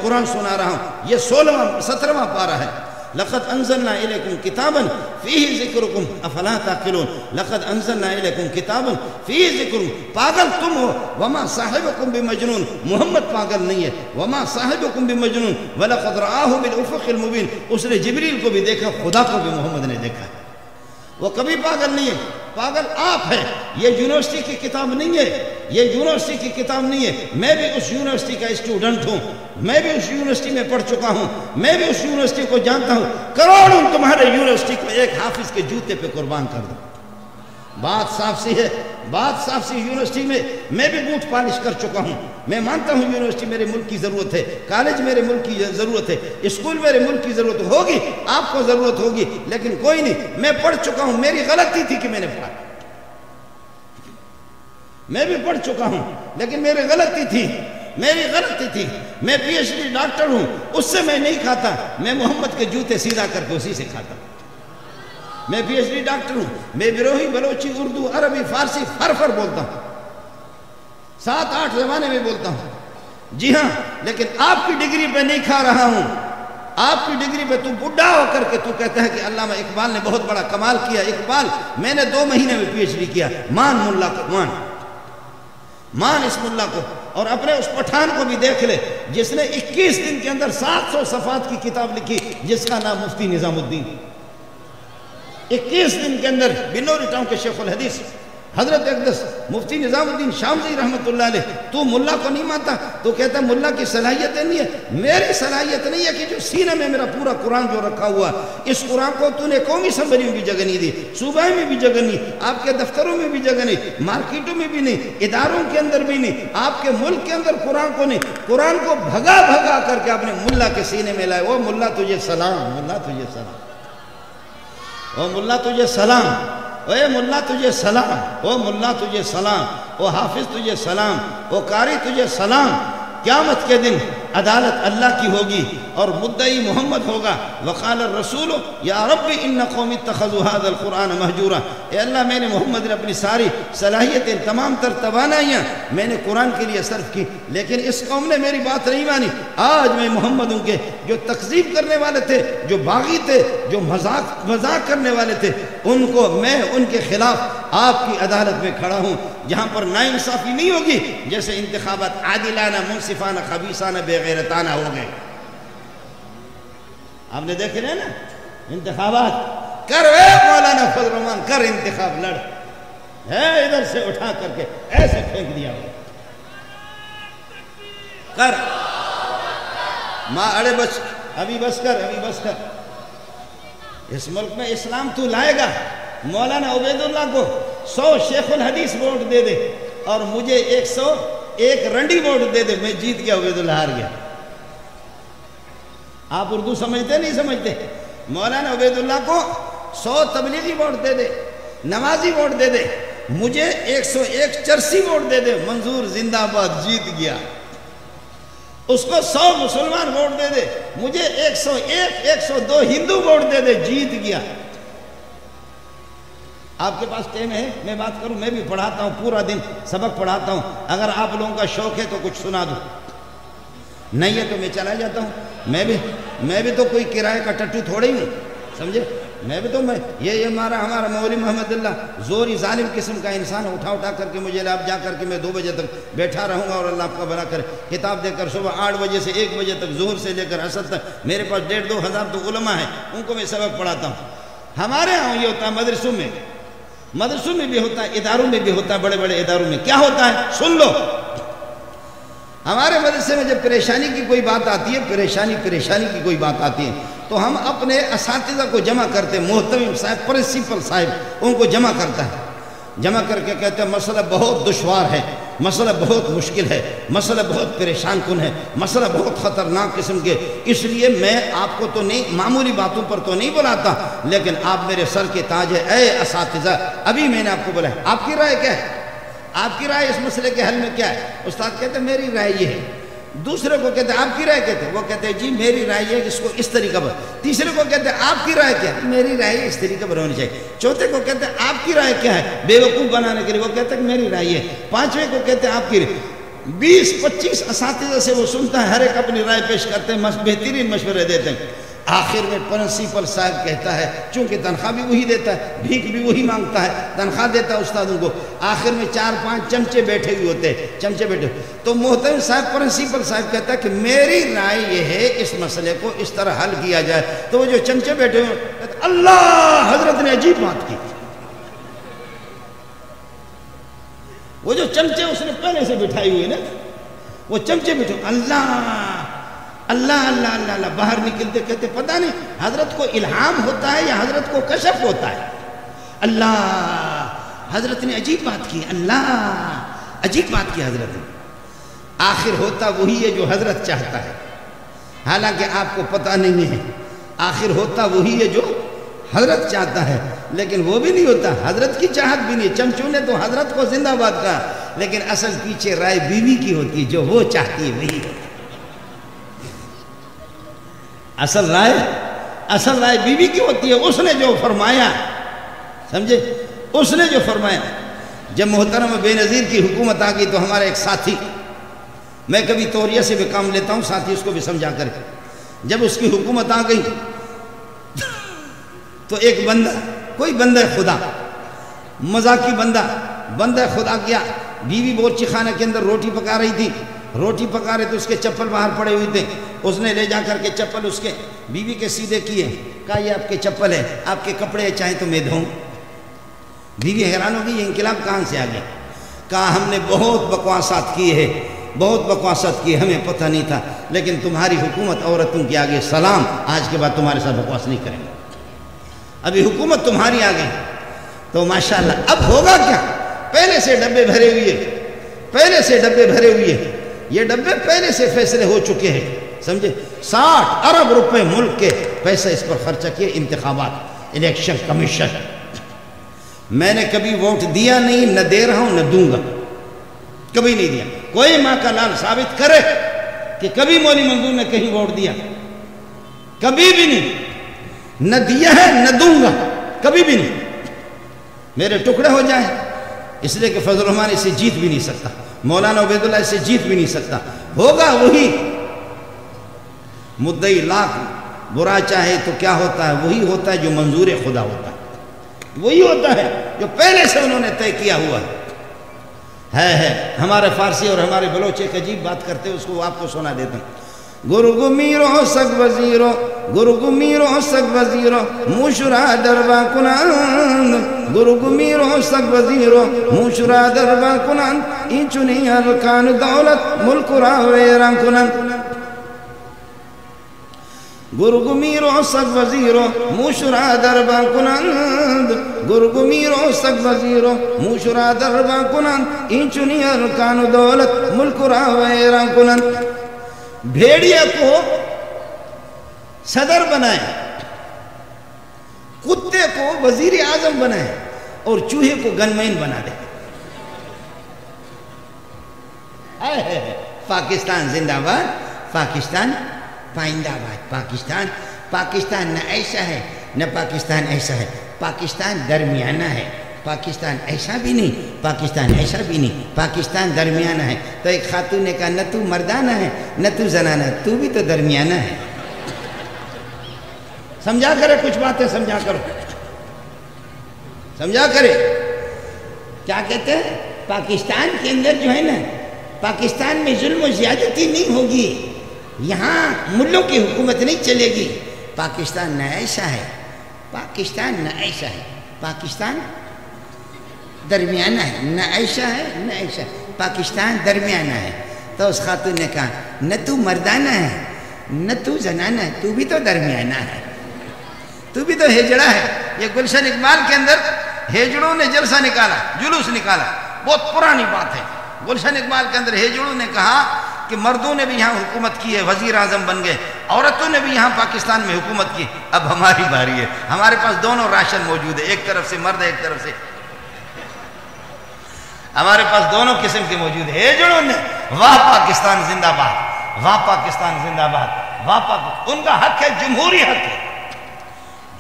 قرآن سنا رہا ہوں, یہ 17واں پارہ ہے. لقد انزلنا الیکم کتابا فیہ ذکرکم افلا تعقلون، لقد انزلنا الیکم کتابا فیہ ذکرکم، پاگل تم ہو، وما صاحبکم بمجنون، محمد پاگل نہیں ہے، وما صاحبکم بمجنون ولقد رآہ بالافق المبین، اس نے جبریل کو بھی دیکھا، خدا کو بھی محمد نے دیکھا، وہ کبھی پاگل نہیں ہے، پاگل آپ ہے، یہ یونیورسٹی کی کتاب نہیں ہے، یہ یونیورسٹی کی کتاب نہیں ہے، میں بھی اس یونیورسٹی کا اسٹوڈنٹ ہوں، میں بھی اس یونیورسٹی میں پڑھ چکا ہوں، میں بھی اس یونیورسٹی کو جانتا ہوں، کروڑوں تمہارے یونیورسٹی کو ایک حافظ کے جوتے پہ قربان کر دو۔ بات صاف سی ہے، بات صاف سی، یونیورسٹی میں بھی بوٹ پالش کر چکا ہوں، میں مانتا ہوں یونیورسٹی میرے ملک کی ضرورت ہے، کالج میرے ملک کی ضرورت ہے، اسکول میرے ملک کی ضرورت ہوگی، آپ کو ضرورت ہوگی، لیکن کوئی نہیں، میں پڑھ چکا ہوں، میری غلطی تھی کہ میں نے پڑھا، میں بھی پڑھ چکا ہوں، لیکن میری غلطی تھی، میری غلطی تھی، میں پی ایچ ڈی ڈاکٹر ہوں، اس سے میں نہیں کھاتا، میں محمد کے جوتے سیدھا کر کے اسی سے کھاتا ہوں، میں پی ایچ ڈی ڈاکٹر ہوں، میں بروہی، بلوچی، اردو، عربی، فارسی فر بولتا ہوں، 7-8 زبانیں میں بولتا ہوں، جی ہاں، لیکن آپ کی ڈگری پہ نہیں کھا رہا ہوں، آپ کی ڈگری پہ تو بڈھا ہو کر کے تو کہتا ہے کہ علامہ اقبال نے بہت بڑا کمال کیا، اقبال میں نے 2 مہینے میں پی ایچ ڈی کیا، مان ملا کو، مان اس ملا کو، اور اپنے اس پٹھان کو بھی دیکھ لے جس نے 21 دن کے اندر 700 صفحات کی کتاب لکھی جس کا نام مفتی نظام الدین، 21 دن کے اندر بنوری ٹاؤن کے شیخ الحدیث حضرت اقدس مفتی نظام الدین شامزی رحمت اللہ علیہ، تو ملا کو نہیں مانتا، تو کہتا ہے ملا کی صلاحیتیں نہیں ہے، میری صلاحیت نہیں ہے کہ جو سینے میں میرا پورا قرآن جو رکھا ہوا، اس قرآن کو تو نے قومی اسمبلی میں بھی جگہ نہیں دی، صوبہ میں بھی جگہ نہیں، آپ کے دفتروں میں بھی جگہ نہیں، مارکیٹوں میں بھی نہیں، اداروں کے اندر بھی نہیں، آپ کے ملک کے اندر قرآن کو نہیں، قرآن کو بھگا بھگا کر کے اپنے ملا کے سینے میں لائے، وہ ملا تجھے سلام، ملا تجھے سلام، او ملا تجھے سلام، اے ملا تجھے سلام، او ملا تجھے سلام، او حافظ تجھے سلام، او قاری تجھے سلام، قیامت کے دن عدالت اللہ کی ہوگی اور مدعی محمد ہوگا، وقال الرسول یا رب ان قوم اتخذوا هذا القرآن مہجورا، اے اللہ میں نے محمد نے اپنی ساری صلاحیتیں تمام تر توانائیاں میں نے قرآن کے لیے صرف کی، لیکن اس قوم نے میری بات نہیں مانی، آج میں محمد ہوں کے جو تکذیب کرنے والے تھے، جو باغی تھے، جو مذاق کرنے والے تھے، ان کو میں ان کے خلاف آپ کی عدالت میں کھڑا ہوں، جہاں پر ناانصافی نہیں ہوگی، جیسے انتخابات عادلانہ، منصفانہ، خبیثانہ، بے غیرتانہ ہو گئے، آپ نے دیکھے نا انتخابات، کر اے مولانا فضل الرحمان، کر انتخاب لڑ، ہے ادھر سے اٹھا کر کے ایسے پھینک دیا ہو، کر ماں اڑے بس، ابھی بس کر، ابھی بس کر، اس ملک میں اسلام تو لائے گا، مولانا عبید اللہ کو 100 شیخ الحدیث ووٹ دے دے اور مجھے 101 رنڈی ووٹ دے دے، میں جیت گیا، عبید اللہ ہار گیا، آپ اردو سمجھتے نہیں سمجھتے، مولانا عبید اللہ کو 100 تبلیغی ووٹ دے دے، نمازی ووٹ دے دے، مجھے 101 چرسی ووٹ دے دے، منظور زندہ آباد، جیت گیا، اس کو 100 مسلمان ووٹ دے دے، مجھے 101 102 ہندو ووٹ دے دے، جیت گیا۔ آپ کے پاس ٹائم ہے میں بات کروں؟ میں بھی پڑھاتا ہوں، پورا دن سبق پڑھاتا ہوں، اگر آپ لوگوں کا شوق ہے تو کچھ سنا دو، نہیں ہے تو میں چلا جاتا ہوں، میں بھی تو کوئی کرائے کا ٹٹو تھوڑے ہی ہوں، سمجھے، میں بھی تو یہ ہمارا مولوی محمد اللہ زوری ظالم قسم کا انسان اٹھا کر کے مجھے آپ جا کر کے میں 2 بجے تک بیٹھا رہوں گا، اور اللہ آپ کا بھلا کرے، کتاب دے کر صبح 8 بجے سے 1 بجے تک، ظہر سے لے کر عصر تک، میرے پاس 1,500 2 ہزار تو علماء ہیں، ان کو میں سبق پڑھاتا ہوں۔ ہمارے ہاں یہ ہوتا ہے، مدرسوں میں بھی ہوتا ہے، اداروں میں بھی ہوتا ہے، بڑے بڑے اداروں میں کیا ہوتا ہے سن لو، ہمارے مدرسے میں جب پریشانی کی کوئی بات آتی ہے، پریشانی کی کوئی بات آتی ہے، تو ہم اپنے اساتذہ کو جمع کرتے ہیں، محتمم صاحب، پرنسپل صاحب ان کو جمع کرتا ہے، جمع کر کے کہتے ہیں مسئلہ بہت دشوار ہے، مسئلہ بہت مشکل ہے، مسئلہ بہت پریشان کن ہے، مسئلہ بہت خطرناک قسم کے، اس لیے میں آپ کو تو نہیں، معمولی باتوں پر تو نہیں بلاتا، لیکن آپ میرے سر کے تاج ہے، اے اساتذہ، ابھی میں نے آپ کو بلایا، آپ کی رائے کیا ہے؟ آپ کی رائے اس مسئلے کے حل میں کیا ہے؟ استاد کہتے ہیں میری رائے یہ ہے، دوسرے کو کہتے ہیں آپ کی رائے کہتے ہیں، وہ کہتے ہیں جی میری رائے یہ ہے، اس کو اس طریقہ پر، تیسرے کو کہتے ہیں آپ کی رائے کیا ہے؟ میری رائے اس طریقہ پر ہونی چاہیے، چوتھے کو کہتے ہیں آپ کی رائے کیا ہے بے وقوف بنانے کے لیے، وہ کہتے ہیں میری رائے یہ ہے، پانچویں کو کہتے ہیں آپ کی رائے، 20-25 اساتذہ سے وہ سنتا ہے، ہر ایک اپنی رائے پیش کرتے ہیں، بہترین مشورے دیتے ہیں، آخر میں پرنسپل صاحب کہتا ہے، چونکہ تنخواہ بھی وہی دیتا ہے، بھیک بھی وہی مانگتا ہے، تنخواہ دیتا ہے استادوں کو، آخر میں 4-5 چمچے بیٹھے ہوئے ہوتے ہیں، چمچے بیٹھے، تو محترم صاحب پرنسپل صاحب کہتا ہے کہ میری رائے یہ ہے اس مسئلے کو اس طرح حل کیا جائے۔ تو وہ جو چمچے بیٹھے ہوئے کہتے ہیں اللہ، حضرت نے عجیب بات کی، وہ جو چمچے اس نے پہلے سے بٹھائی ہوئے نا، وہ چمچے بیٹھے اللہ اللہ اللہ اللہ اللہ، باہر نکلتے کہتے پتہ نہیں حضرت کو الہام ہوتا ہے یا حضرت کو کشف ہوتا ہے، اللہ حضرت نے عجیب بات کی، اللہ عجیب بات کی حضرت نے۔ آخر ہوتا وہی ہے جو حضرت چاہتا ہے، حالانکہ آپ کو پتہ نہیں ہے، آخر ہوتا وہی ہے جو حضرت چاہتا ہے، لیکن وہ بھی نہیں ہوتا، حضرت کی چاہت بھی نہیں۔ چمچوں نے تو حضرت کو زندہ باد کہا، لیکن اصل پیچھے رائے بیوی کی ہوتی ہے، جو وہ چاہتی ہے وہی ہوتا ہے۔ اصل رائے بیوی کی ہوتی ہے، اس نے جو فرمایا، سمجھے، اس نے جو فرمایا۔ جب محترم بے نظیر کی حکومت آ گئی تو ہمارا ایک ساتھی، میں کبھی توریہ سے بھی کام لیتا ہوں، ساتھی اس کو بھی سمجھا کر، جب اس کی حکومت آ گئی تو ایک بندہ، کوئی بندہ خدا، مذاقی بندہ خدا کیا، بیوی بورچی خانہ کے اندر روٹی پکا رہی تھی، روٹی پکا رہے تو اس کے چپل باہر پڑے ہوئے تھے، اس نے لے جا کر کے چپل اس کے بیوی کے سیدھے کیے، کہا یہ آپ کے چپل ہے، آپ کے کپڑے چاہیں تو میں دھوں۔ بیوی حیران ہوگی یہ انقلاب کہاں سے آ گیا؟ کہا ہم نے بہت بکواسات کی ہے، بہت بکواسات کی، ہمیں پتہ نہیں تھا، لیکن تمہاری حکومت عورتوں کے آگے سلام، آج کے بعد تمہارے ساتھ بکواس نہیں کریں گے، ابھی حکومت تمہاری آ گئی تو ماشاءاللہ۔ اب ہوگا کیا؟ پہلے سے ڈبے بھرے ہوئے، یہ ڈبے پہلے سے فیصلے ہو چکے ہیں، سمجھے، 60 ارب روپے ملک کے پیسے اس پر خرچہ کیے، انتخابات، الیکشن کمیشن۔ میں نے کبھی ووٹ دیا نہیں، نہ دے رہا ہوں، نہ دوں گا، کبھی نہیں دیا۔ کوئی ماں کا لال ثابت کرے کہ کبھی مولی منظور نے کہیں ووٹ دیا، کبھی بھی نہیں، نہ دیا ہے نہ دوں گا، کبھی بھی نہیں۔ میرے ٹکڑے ہو جائیں، اس لیے کہ فضل الرحمان اسے جیت بھی نہیں سکتا، مولانا عبید اللہ اسے جیت بھی نہیں سکتا، ہوگا وہی مدعی لاکھ برا چاہے تو کیا ہوتا ہے، وہی ہوتا ہے جو منظور خدا ہوتا ہے، وہی ہوتا ہے جو پہلے سے انہوں نے طے کیا ہوا ہے۔ ہمارے فارسی اور ہمارے بلوچ ایک عجیب بات کرتے ہیں، اس کو آپ کو سنا دیتا ہوں۔ گرگ میرو سگ وزیرو، گرگ میرو سگ وزیرو، موشرا دربا کنند، گرگ میرو سگ وزیرو، موشرا دربا کنند، این چنی ارکان دولت ملک را ویران کنند۔ گرگ میرو سگ وزیرو، موشرا دربا کنند، گرگ میرو سگ وزیرو، موشرا دربا کنند، این چنی ارکان دولت ملک را ویران کنند۔ بھیڑیا کو صدر بنائیں، کتے کو وزیر اعظم بنائیں، اور چوہے کو گنمین بنا دیں۔ پاکستان زندہ باد، پاکستان پائندہ باد، پاکستان نہ ایسا ہے نہ پاکستان ایسا ہے، پاکستان درمیانہ ہے، پاکستان ایسا بھی نہیں، پاکستان ایسا بھی نہیں، پاکستان درمیانہ ہے۔ تو ایک خاتون نے کہا نہ تو مردانہ ہے نہ تو زنانہ، تو بھی تو درمیانہ ہے۔ سمجھا کرے کچھ باتیں، سمجھا کرو، سمجھا کرے۔ کیا کہتے ہیں؟ پاکستان کے اندر جو ہے نا، پاکستان میں ظلم و زیادتی نہیں ہوگی، یہاں ملوں کی حکومت نہیں چلے گی، پاکستان نہ ایسا ہے، پاکستان نہ ایسا ہے، پاکستان درمیانہ ہے، نہ ایسا ہے نہ ایسا ہے، پاکستان درمیانہ ہے۔ تو اس خاتون نے کہا نہ تو مردانہ ہے نہ تو زنانہ ہے، تو بھی تو درمیانہ ہے، تو بھی تو ہجڑا ہے۔ یہ گلشن اقبال کے اندر ہجڑوں نے جلسہ نکالا، جلوس نکالا، بہت پرانی بات ہے۔ گلشن اقبال کے اندر ہجڑوں نے کہا کہ مردوں نے بھی یہاں حکومت کی ہے، وزیر اعظم بن گئے، عورتوں نے بھی یہاں پاکستان میں حکومت کی، اب ہماری باری ہے، ہمارے پاس دونوں راشن موجود ہے، ایک طرف سے مرد ہے ایک طرف سے، ہمارے پاس دونوں قسم کے موجود ہیں۔ ہجڑوں نے واہ پاکستان زندہ باد، واہ پاکستان زندہ باد، واہ پاکستان، ان کا حق ہے، جمہوری حق ہے،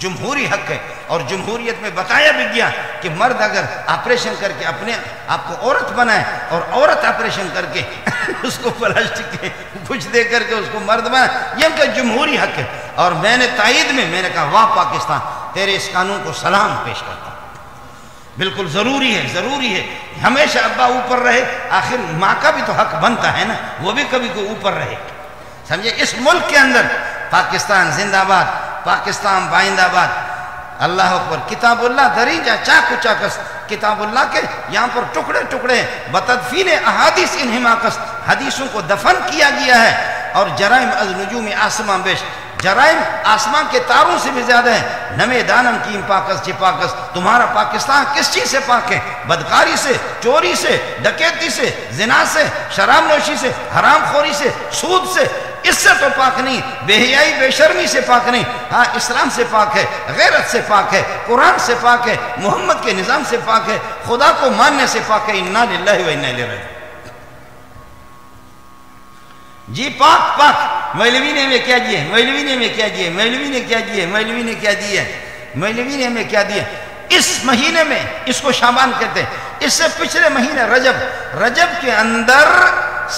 جمہوری حق ہے۔ اور جمہوریت میں بتایا بھی گیا کہ مرد اگر آپریشن کر کے اپنے آپ کو عورت بنائے اور عورت آپریشن کر کے اس کو پلاسٹک کے کچھ دے کر کے اس کو مرد بنائے، یہ ان کا جمہوری حق ہے۔ اور میں نے تائید میں نے کہا واہ پاکستان، تیرے اس قانون کو سلام پیش کرتا ہوں۔ بالکل ضروری ہے ہمیشہ ابا اوپر رہے، آخر ماں کا بھی تو حق بنتا ہے نا، وہ بھی کبھی کوئی اوپر رہے، سمجھے۔ اس ملک کے اندر پاکستان زندہ باد، پاکستان بائندہ باد، اللہ اکبر۔ کتاب اللہ دریجہ چاکو چاکس، کتاب اللہ کے یہاں پر ٹکڑے ٹکڑے بتدفین احادیث انہماکس، حدیثوں کو دفن کیا گیا ہے، اور جرائم از نجوم آسمان بیش، جرائم آسمان کے تاروں سے بھی زیادہ ہے۔ نمے دانم کیم پاکس چپاکس، تمہارا پاکستان کس چیز سے پاک ہے؟ بدکاری سے، چوری سے، ڈکیتی سے، زنا سے، شراب نوشی سے، حرام خوری سے، سود سے، اس سے تو پاک نہیں، بے حیائی بے شرمی سے پاک نہیں، ہاں اسلام سے پاک ہے، غیرت سے پاک ہے، قرآن سے پاک ہے، محمد کے نظام سے پاک ہے، خدا کو ماننے سے پاک ہے۔ انا للہ و انا الیہ راجعون۔ جی پاک پاک، مولوی نے ہمیں کیا دیا، مولوی نے ہمیں کیا دیا، مولوی نے کیا دیا، مولوی نے کیا دیا، مولوی نے ہمیں کیا دیا۔ اس مہینے میں، اس کو شعبان کہتے ہیں، اس سے پچھلے مہینے رجب کے اندر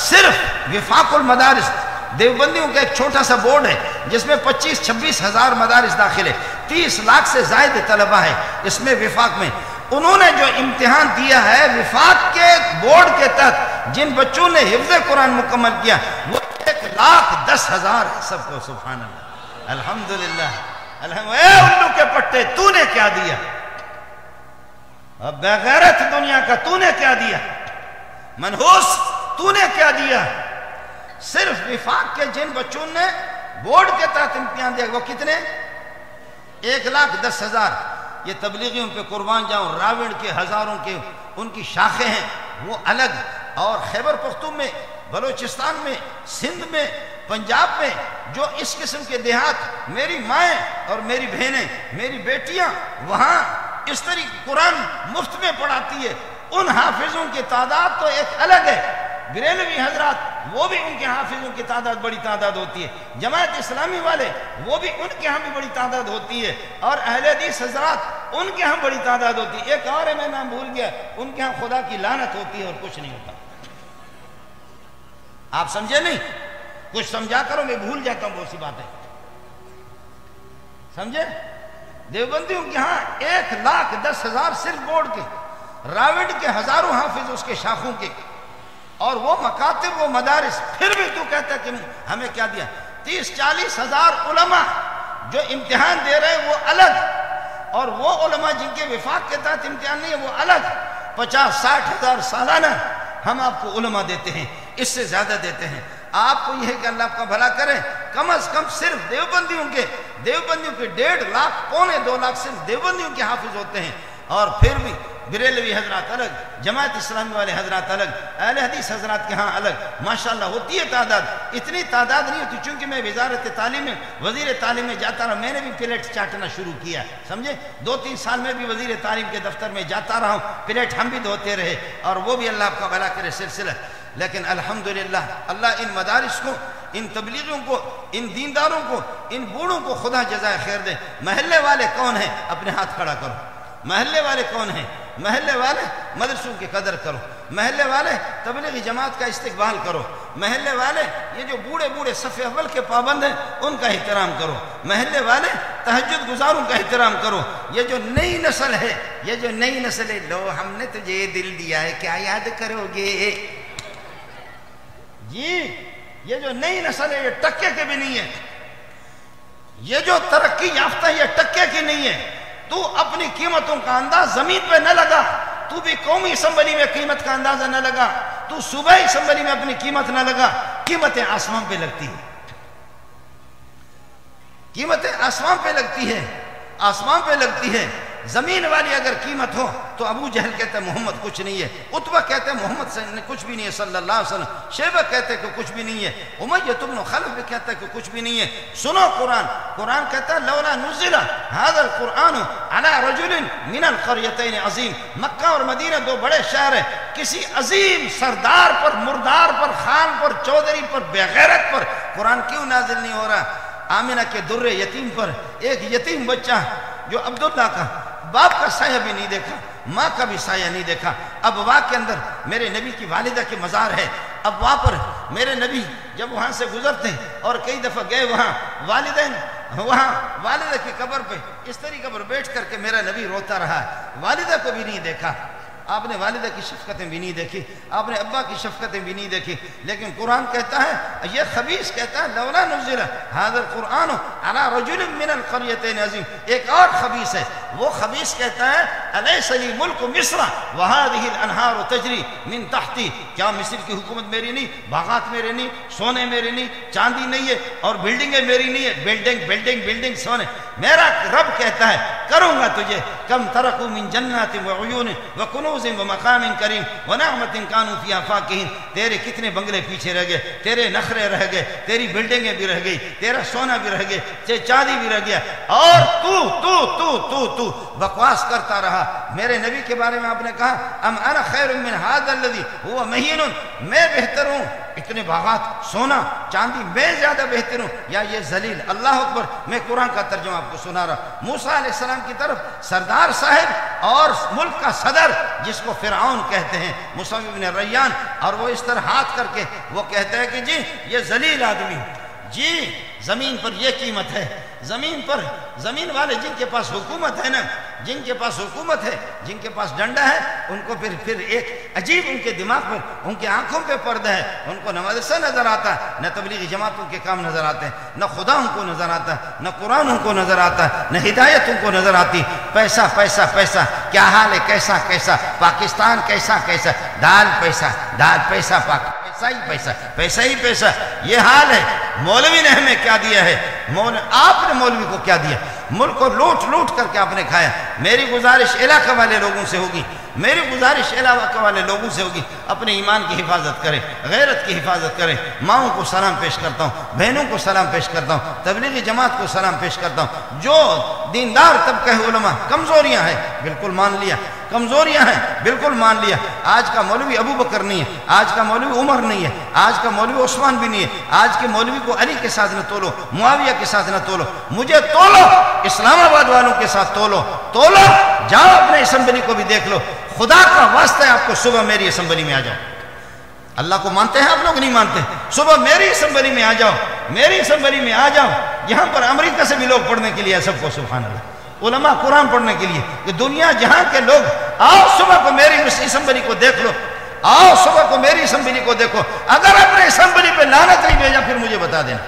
صرف وفاق المدارس دیوبندیوں کا ایک چھوٹا سا بورڈ ہے جس میں 25-26 ہزار مدارس داخل ہے، 30 لاکھ سے زائد طلبہ ہے اس میں وفاق میں۔ انہوں نے جو امتحان دیا ہے وفاق کے بورڈ کے تحت، جن بچوں نے حفظ قرآن مکمل کیا وہ 1,10,000 ہے۔ سب کو سبحان اللہ، الحمدللہ، اے الو کے پٹے، تو نے کیا دیا؟ اب بغیرت دنیا کا تو نے کیا دیا؟ منحوس تو نے کیا دیا؟ صرف وفاق کے جن بچوں نے بورڈ کے تحت امتحان دیا وہ کتنے؟ 1,10,000۔ یہ تبلیغیوں پہ قربان جاؤں، راوڑ کے ہزاروں کے ان کی شاخیں ہیں وہ الگ، اور خیبر پختون میں، بلوچستان میں، سندھ میں، پنجاب میں جو اس قسم کے دیہات، میری مائیں اور میری بہنیں، میری بیٹیاں وہاں اس طریقے قرآن مفت میں پڑھاتی ہے، ان حافظوں کی تعداد تو ایک الگ ہے۔ بریلوی حضرات وہ بھی ان کے حافظوں کی تعداد بڑی تعداد ہوتی ہے، جماعت اسلامی والے وہ بھی ان کے ہاں بھی بڑی تعداد ہوتی ہے، اور اہل حدیث حضرات ان کے ہاں بڑی تعداد ہوتی ہے۔ ایک اور ہے میں نام بھول گیا، ان کے ہاں خدا کی لعنت ہوتی ہے اور کچھ نہیں ہوتا۔ آپ سمجھے نہیں؟ کچھ سمجھا کرو، میں بھول جاتا ہوں بہت سی باتیں، سمجھے؟ دیوبندیوں کے ہاں 1,10,000 صرف بورڈ کے، راوڑ کے ہزاروں حافظ اس کے شاخوں کے، اور وہ مکاتب وہ مدارس، پھر بھی تو کہتا ہے کہ ہمیں کیا دیا؟ 30-40 ہزار علماء جو امتحان دے رہے وہ الگ، اور وہ علماء جن کے وفاق کے تحت امتحان نہیں ہے وہ الگ۔ 50-60 ہزار سالانہ ہم آپ کو علماء دیتے ہیں، اس سے زیادہ دیتے ہیں۔ آپ کو یہ ہے کہ اللہ آپ کا بھلا کرے، کم از کم صرف دیوبندیوں کے 1.5 لاکھ 2.25 لاکھ صرف دیوبندیوں کے حافظ ہوتے ہیں، اور پھر بھی بریلوی حضرات الگ، جماعت اسلامی والے حضرات الگ، اہل حدیث حضرات کے ہاں الگ، ماشاءاللہ ہوتی ہے تعداد۔ اتنی تعداد نہیں ہوتی، چونکہ میں وزارت تعلیم میں، وزیر تعلیم میں جاتا رہا، میں نے بھی پلیٹ چاٹنا شروع کیا، سمجھے؟ 2-3 سال میں بھی وزیر تعلیم کے دفتر میں جاتا رہا ہوں، پلیٹ ہم بھی دھوتے رہے، اور وہ بھی اللہ آپ کا بھلا کرے سلسلہ۔ لیکن الحمدللہ اللہ ان مدارس کو، ان تبلیغوں کو، ان دینداروں کو، ان بوڑھوں کو خدا جزائے خیر دے۔ محلے والے کون ہیں؟ اپنے ہاتھ کھڑا کرو۔ محلے والے کون ہیں؟ محلے والے مدرسوں کی قدر کرو، محلے والے تبلیغی جماعت کا استقبال کرو، محلے والے یہ جو بوڑھے بوڑھے صف اول کے پابند ہیں ان کا احترام کرو، محلے والے تہجد گزاروں کا احترام کرو۔ یہ جو نئی نسل ہے، یہ جو نئی نسل ہے، لو ہم نے تجھے دل دیا ہے کیا یاد کرو گے؟ جی یہ جو نئی نسل ہے یہ ٹکے کے بھی نہیں ہے، یہ جو ترقی یافتہ ہے یہ ٹکے کی نہیں ہے۔ تو اپنی قیمتوں کا انداز زمین پہ نہ لگا، تو بھی قومی اسمبلی میں قیمت کا اندازہ نہ لگا، تو صوبائی اسمبلی میں اپنی قیمت نہ لگا، قیمتیں آسمان پہ لگتی ہیں، قیمتیں آسمان پہ لگتی ہے، آسمان پہ لگتی ہے۔ زمین والی اگر قیمت ہو تو ابو جہل کہتے ہیں محمد کچھ نہیں ہے، عتبہ کہتے ہیں محمد سے کچھ بھی نہیں ہے صلی اللہ علیہ وسلم، شیبہ کہتے ہیں کہ کچھ بھی نہیں ہے، امیہ بن خلف بھی کہتا ہے کہ کچھ بھی نہیں ہے۔ سنو قرآن، قرآن کہتا ہے لولا نزل ھذا القرآن علی رجل من القریتین عظیم۔ مکہ اور مدینہ دو بڑے شہر ہیں، کسی عظیم سردار پر، مردار پر، خان پر، چودھری پر، بغیرت پر قرآن کیوں نازل نہیں ہو رہا؟ آمنہ کے در یتیم پر، ایک یتیم بچہ جو عبداللہ کا باپ کا سایہ بھی نہیں دیکھا، ماں کا بھی سایہ نہیں دیکھا۔ ابوا کے اندر میرے نبی کی والدہ کی مزار ہے، ابوا پر میرے نبی جب وہاں سے گزرتے اور کئی دفعہ گئے وہاں، والدین وہاں والدہ کی قبر پہ اس طریقے پر بیٹھ کر کے میرا نبی روتا رہا ہے. والدہ کو بھی نہیں دیکھا, آپ نے والدہ کی شفقتیں بھی نہیں دیکھی, آپ نے ابا کی شفقتیں بھی نہیں دیکھی. لیکن قرآن کہتا ہے, یہ خبیث کہتا ہے لولا نزل ھذا القرآن علی رجل من القریتین عظیم. ایک اور خبیث ہے, وہ خبیث کہتا ہے الیس لی ملک مصر وہذہ الانہار تجری من تحتی. کیا مصر کی حکومت میری نہیں, باغات میرے نہیں, سونے میرے نہیں, چاندی نہیں ہے, اور بلڈنگیں میری نہیں ہے, بلڈنگ بلڈنگ بلڈنگ سونے. میرا رب کہتا ہے کروں گا تجھے. کم ترکوا من جنات وعیون وکنوز ومقام کریم ونعمت کانوا فیہا فاکہین. تیرے کتنے بنگلے پیچھے رہ گئے, تیرے نخرے رہ گئے, تیری بلڈنگیں بھی رہ گئی, تیرا سونا بھی رہ گیا, چاندی بھی رہ گیا, اور تو بکواس کرتا رہا. میرے نبی کے بارے میں آپ نے کہا ام انا خیر من ھذا الذی هو مہین, میں بہتر ہوں, اتنے باغات, سونا, چاندی, میں زیادہ بہتر ہوں, یا یہ ذلیل. اللہ اکبر. میں قرآن کا ترجمہ آپ کو سنا رہا. موسیٰ علیہ السلام کی طرف سردار صاحب اور ملک کا صدر جس کو فرعون کہتے ہیں, موسیٰ بن ریان, اور وہ اس طرح ہاتھ کر کے وہ کہتا ہے کہ جی یہ ذلیل آدمی, جی زمین پر یہ قیمت ہے, زمین پر, زمین والے جن کے پاس حکومت ہے نا, جن کے پاس حکومت ہے, جن کے پاس ڈنڈا ہے, ان کو پھر ایک عجیب ان کے دماغ پر, ان کے آنکھوں پہ پردہ ہے. ان کو نہ مدرسہ نظر آتا ہے, نہ تبلیغی جماعتوں کے کام نظر آتے ہیں, نہ خدا ان کو نظر آتا ہے, نہ قرآن ان کو نظر آتا ہے, نہ ہدایت ان کو نظر آتی. پیسہ پیسہ پیسہ, کیا حال ہے, کیسا کیسا, پاکستان کیسا کیسا, دال پیسہ, دال پیسہ, پیسہ ہی پیسہ, پیسہ ہی پیسہ, یہ حال ہے. مولوی نے ہمیں کیا دیا ہے, آپ نے مولوی کو کیا دیا, ملک کو لوٹ لوٹ کر کے آپ نے کھایا. میری گزارش علاقہ والے لوگوں سے ہوگی, میری گزارش علاقہ والے لوگوں سے ہوگی, اپنے ایمان کی حفاظت کریں, غیرت کی حفاظت کریں. ماؤں کو سلام پیش کرتا ہوں, بہنوں کو سلام پیش کرتا ہوں, تبلیغی جماعت کو سلام پیش کرتا ہوں. جو دیندار طبقہ علماء, کمزوریاں ہیں بالکل مان لیا, کمزوریاں ہیں بالکل مان لیا. آج کا مولوی ابو بکر نہیں ہے, آج کا مولوی عمر نہیں ہے, آج کا مولوی عثمان بھی نہیں ہے. آج کے مولوی کو علی کے ساتھ نہ تولو, معاویہ کے ساتھ نہ تولو, مجھے تولو, اسلام آباد والوں کے ساتھ تولو. جاؤ اپنے اسمبلی کو بھی دیکھ لو. خدا کا واسطہ ہے آپ کو, صبح میری اسمبلی میں آ جاؤ. اللہ کو مانتے ہیں آپ لوگ, نہیں مانتے؟ صبح میری اسمبلی میں آ جاؤ, میری اسمبلی میں آ جاؤ. یہاں پر امریکہ سے بھی لوگ پڑھنے کے لیے, سب کو سبحان اللہ, علماء قرآن پڑھنے کے لیے, کہ دنیا جہاں کے لوگ آؤ صبح کو میری اسمبلی کو دیکھ لو, آؤ صبح کو میری اسمبلی کو دیکھو. اگر اپنے اسمبلی پہ لعنت نہیں بھیجا پھر مجھے بتا دینا.